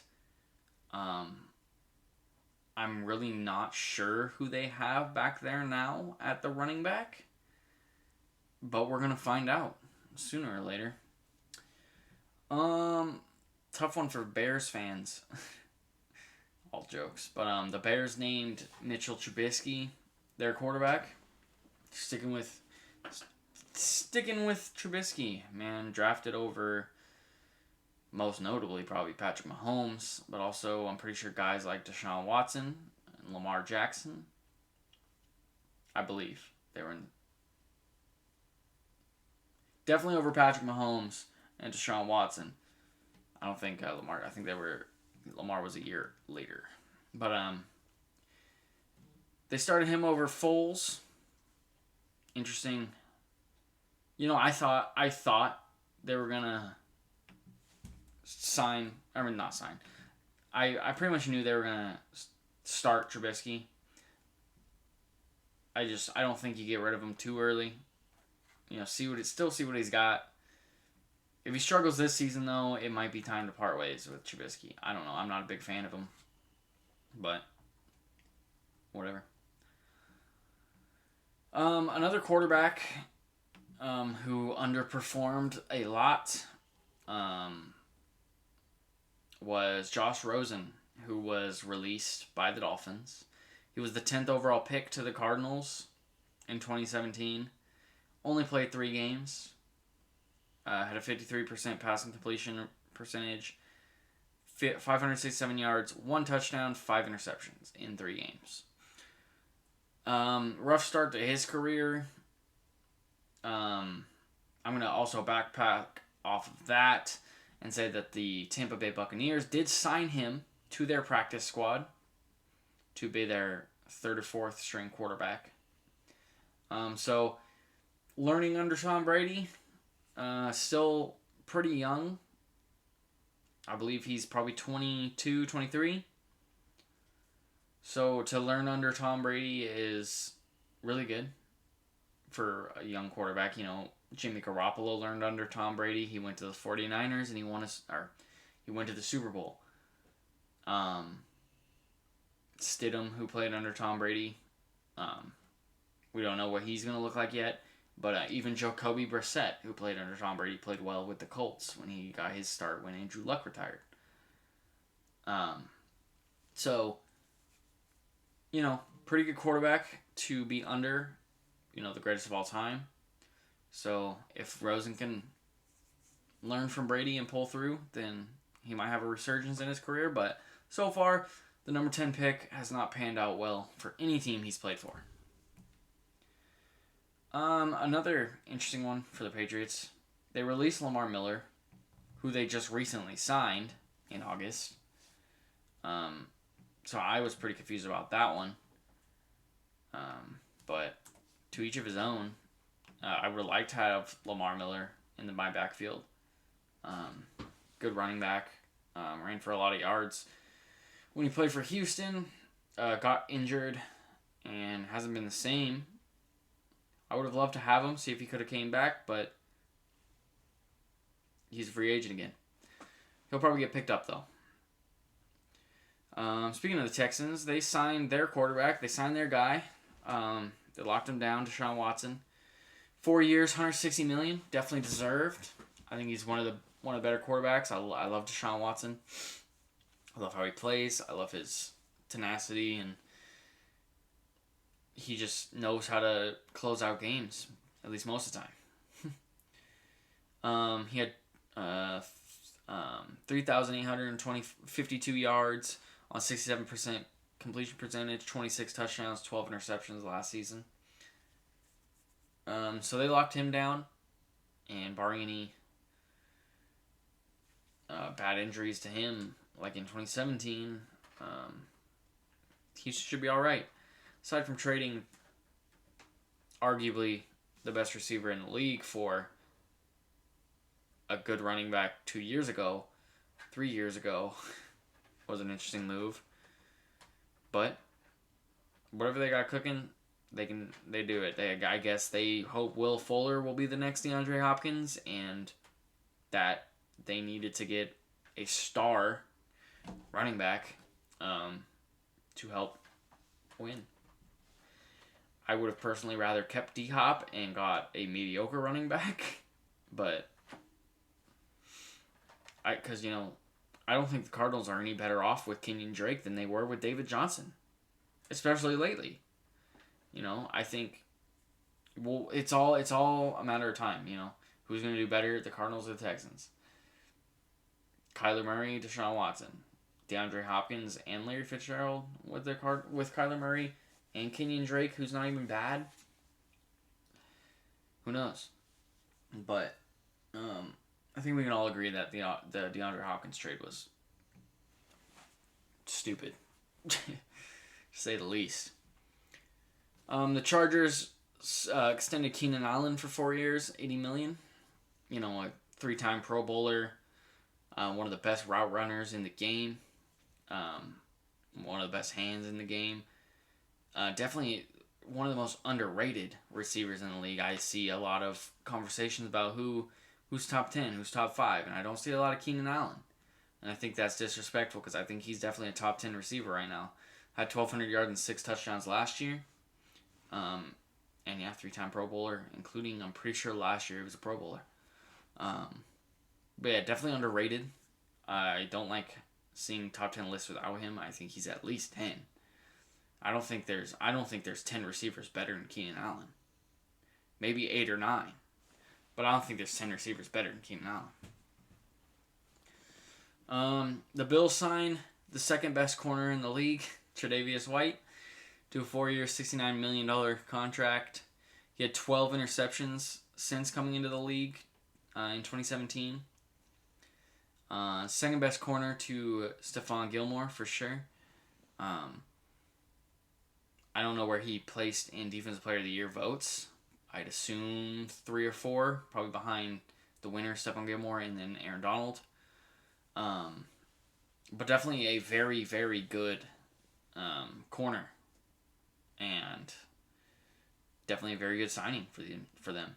S1: I'm really not sure who they have back there now at the running back. But we're going to find out sooner or later. Tough one for Bears fans. All jokes. But the Bears named Mitchell Trubisky their quarterback. Sticking with Trubisky, man. Drafted over, most notably, probably Patrick Mahomes. But also, I'm pretty sure guys like Deshaun Watson and Lamar Jackson. I believe they were in... Definitely over Patrick Mahomes and Deshaun Watson. I don't think Lamar... I think Lamar was a year later. But, they started him over Foles. Interesting. You know, I thought they were gonna sign. I mean, not sign. I pretty much knew they were gonna start Trubisky. I don't think you get rid of him too early. You know, see what he's got. If he struggles this season, though, it might be time to part ways with Trubisky. I don't know. I'm not a big fan of him, but whatever. Another quarterback who underperformed a lot was Josh Rosen, who was released by the Dolphins. He was the 10th overall pick to the Cardinals in 2017. Only played 3 games. Had a 53% passing completion percentage. 567 yards, 1 touchdown, 5 interceptions in 3 games. Rough start to his career. I'm going to also backpack off of that and say that the Tampa Bay Buccaneers did sign him to their practice squad to be their 3rd or 4th string quarterback. So, learning under Tom Brady, still pretty young. I believe he's probably 22, 23. So to learn under Tom Brady is really good for a young quarterback. You know, Jimmy Garoppolo learned under Tom Brady. He went to the 49ers and he went to the Super Bowl. Stidham, who played under Tom Brady, we don't know what he's going to look like yet. But even Jacoby Brissett, who played under Tom Brady, played well with the Colts when he got his start when Andrew Luck retired. So, you know, pretty good quarterback to be under, you know, the greatest of all time. So, if Rosen can learn from Brady and pull through, then he might have a resurgence in his career. But so far, the number 10 pick has not panned out well for any team he's played for. Another interesting one for the Patriots. They released Lamar Miller, who they just recently signed in August. So I was pretty confused about that one. But to each of his own. I would like to have Lamar Miller in my backfield. Good running back. Ran for a lot of yards. When he played for Houston, got injured and hasn't been the same. I would have loved to have him, see if he could have came back, but he's a free agent again. He'll probably get picked up, though. Speaking of the Texans, they signed their quarterback. They signed their guy. They locked him down, Deshaun Watson. 4 years, $160 million. Definitely deserved. I think he's one of the better quarterbacks. I love Deshaun Watson. I love how he plays. I love his tenacity, and he just knows how to close out games, at least most of the time. He had 3,852 yards on 67% completion percentage, 26 touchdowns, 12 interceptions last season. So they locked him down, and barring any bad injuries to him, like in 2017, he should be all right. Aside from trading arguably the best receiver in the league for a good running back 2 years ago, 3 years ago, was an interesting move. But whatever they got cooking, they do it. I guess they hope Will Fuller will be the next DeAndre Hopkins, and that they needed to get a star running back to help win. I would have personally rather kept D-Hop and got a mediocre running back, but because I don't think the Cardinals are any better off with Kenyon Drake than they were with David Johnson, especially lately. I think, well, it's all a matter of time. Who's going to do better, the Cardinals or the Texans? Kyler Murray, Deshaun Watson, DeAndre Hopkins, and Larry Fitzgerald with Kyler Murray and Kenyon Drake, who's not even bad. Who knows? But I think we can all agree that the DeAndre Hopkins trade was stupid, to say the least. The Chargers extended Keenan Allen for 4 years, $80 million. A 3-time Pro Bowler, one of the best route runners in the game, one of the best hands in the game. Definitely one of the most underrated receivers in the league. I see a lot of conversations about who's top 10, who's top 5, and I don't see a lot of Keenan Allen. And I think that's disrespectful because I think he's definitely a top 10 receiver right now. Had 1,200 yards and 6 touchdowns last year. And yeah, 3-time Pro Bowler, including, I'm pretty sure last year he was a Pro Bowler. But yeah, definitely underrated. I don't like seeing top 10 lists without him. I think he's at least 10. I don't think there's 10 receivers better than Keenan Allen. Maybe 8 or 9. But I don't think there's 10 receivers better than Keenan Allen. The Bills signed the second best corner in the league, Tre'Davious White, to a 4-year, $69 million contract. He had 12 interceptions since coming into the league in 2017. Second best corner to Stephon Gilmore for sure. I don't know where he placed in Defensive Player of the Year votes. I'd assume 3 or 4, probably behind the winner, Stephon Gilmore, and then Aaron Donald. But definitely a very, very good corner. And definitely a very good signing for them.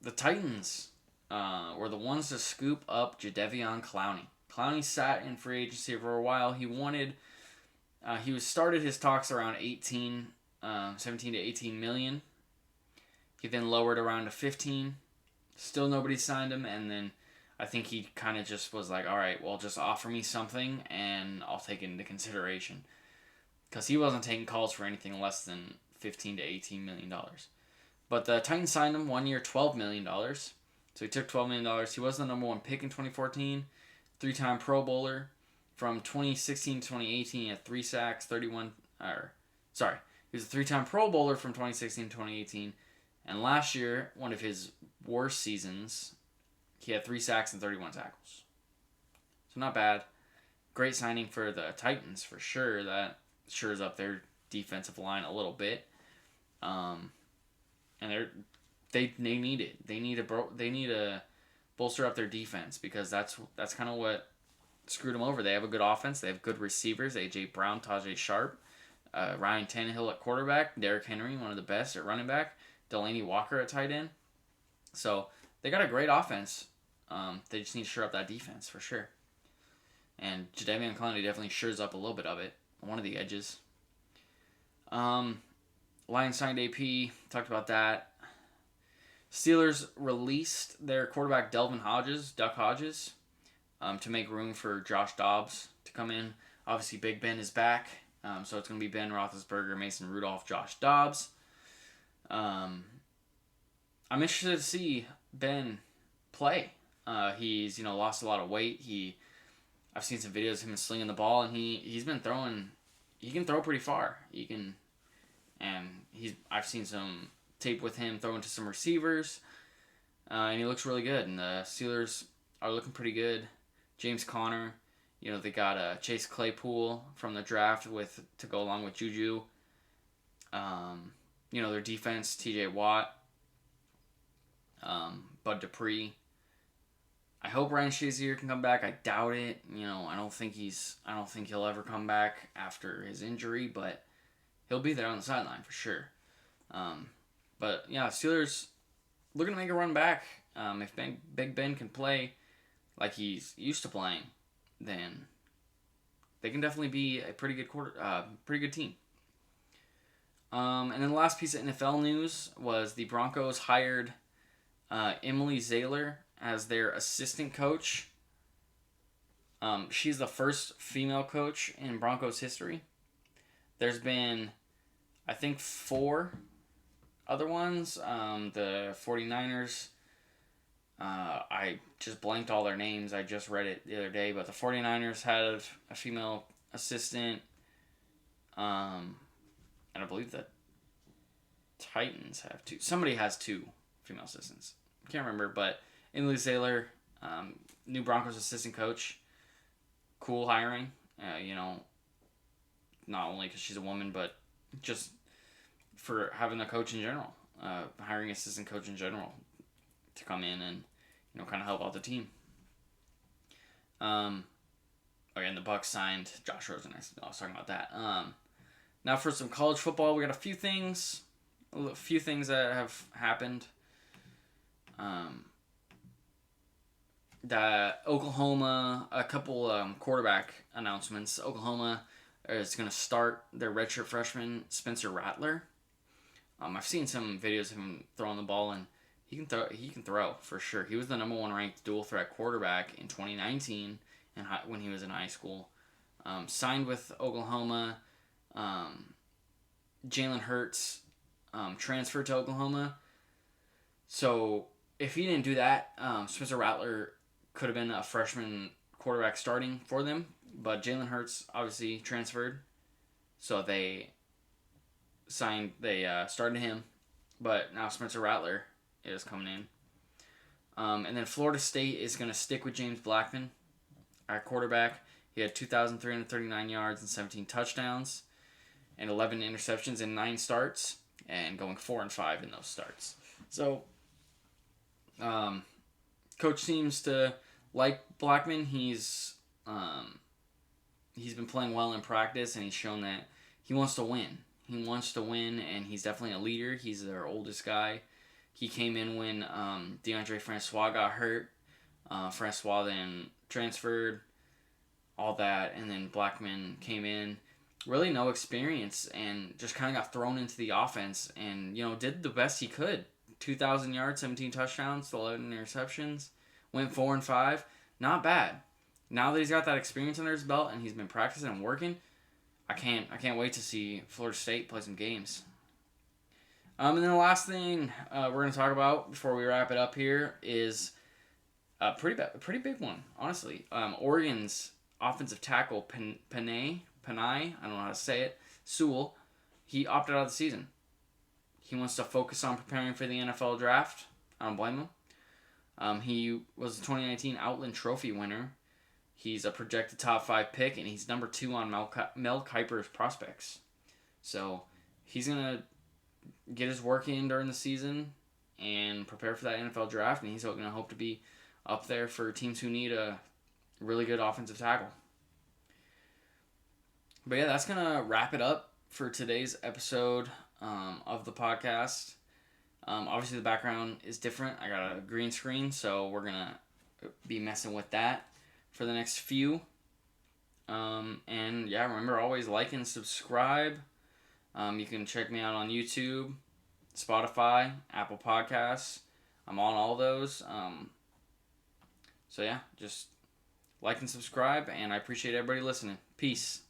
S1: The Titans were the ones to scoop up Jadeveon Clowney. Clowney sat in free agency for a while. He started his talks around 17 to 18 million. He then lowered around to 15. Still nobody signed him, and then I think he kind of just was like, all right, well, just offer me something and I'll take it into consideration. Because he wasn't taking calls for anything less than $15 to $18 million. But the Titans signed him 1 year, $12 million. So he took $12 million. He was the number 1 pick in 2014. 3-time Pro Bowler. From 2016 to 2018, he had 3 sacks, he was a 3-time Pro Bowler from 2016 to 2018. And last year, one of his worst seasons, he had 3 sacks and 31 tackles. So not bad. Great signing for the Titans for sure. That shores up their defensive line a little bit. And they need it. They need to bolster up their defense because that's kind of what screwed them over. They have a good offense. They have good receivers. A.J. Brown, Tajay Sharp, Ryan Tannehill at quarterback, Derrick Henry, one of the best at running back, Delaney Walker at tight end. So they got a great offense. They just need to shore up that defense for sure. And Jadeveon Clowney definitely shores up a little bit of it. One of the edges. Lions signed AP. Talked about that. Steelers released their quarterback Duck Hodges, to make room for Josh Dobbs to come in. Obviously, Big Ben is back, so it's going to be Ben Roethlisberger, Mason Rudolph, Josh Dobbs. I'm interested to see Ben play. He's lost a lot of weight. I've seen some videos of him slinging the ball, and he's been throwing. He can throw pretty far. I've seen some tape with him throwing to some receivers, and he looks really good. And the Steelers are looking pretty good. James Conner, they got Chase Claypool from the draft to go along with Juju. Their defense, T.J. Watt, Bud Dupree. I hope Ryan Shazier can come back. I doubt it. I don't think he'll ever come back after his injury, but he'll be there on the sideline for sure. But yeah, Steelers looking to make a run back. If Big Ben can play like he's used to playing, then they can definitely be a pretty good team. And then the last piece of NFL news was the Broncos hired Emily Zaylor as their assistant coach. She's the first female coach in Broncos history. There's been, I think, 4 other ones. The 49ers, I just blanked all their names. I just read it the other day, but the 49ers had a female assistant. And I believe the Titans have 2. Somebody has 2 female assistants. I can't remember, but Emily Zaylor, new Broncos assistant coach. Cool hiring. Not only because she's a woman, but just for having a coach in general. Hiring assistant coach in general to come in and, kind of help out the team. And the Bucs signed Josh Rosen. I was talking about that. Now for some college football, we got a few things that have happened. That Oklahoma, a couple quarterback announcements. Oklahoma is going to start their redshirt freshman Spencer Rattler. I've seen some videos of him throwing the ball, and he can throw for sure. He was the number 1 ranked dual threat quarterback in 2019 and when he was in high school. Signed with Oklahoma. Jalen Hurts transferred to Oklahoma. So if he didn't do that, Spencer Rattler could have been a freshman quarterback starting for them. But Jalen Hurts obviously transferred. So they started him. But now Spencer Rattler is coming in. And then Florida State is going to stick with James Blackman at quarterback. He had 2,339 yards and 17 touchdowns and 11 interceptions in 9 starts, and going 4-5 in those starts. So, coach seems to like Blackman. He's been playing well in practice, and he's shown that he wants to win. He wants to win, and he's definitely a leader. He's their oldest guy. He came in when DeAndre Francois got hurt. Francois then transferred, all that, and then Blackman came in. Really no experience, and just kind of got thrown into the offense, and did the best he could. 2,000 yards, 17 touchdowns, 11 interceptions, went 4-5. Not bad. Now that he's got that experience under his belt and he's been practicing and working, I can't wait to see Florida State play some games. And then the last thing we're going to talk about before we wrap it up here is a pretty big one, honestly. Oregon's offensive tackle Penei, I don't know how to say it, Sewell, he opted out of the season. He wants to focus on preparing for the NFL draft. I don't blame him. He was the 2019 Outland Trophy winner. He's a projected top 5 pick, and he's number 2 on Mel Kiper's prospects. So he's going to get his work in during the season and prepare for that NFL draft, and he's going to hope to be up there for teams who need a really good offensive tackle. But yeah, that's going to wrap it up for today's episode of the podcast. Obviously, the background is different. I got a green screen, so we're going to be messing with that for the next few. And yeah, remember, always like and subscribe. You can check me out on YouTube, Spotify, Apple Podcasts. I'm on all those. So yeah, just like and subscribe, and I appreciate everybody listening. Peace.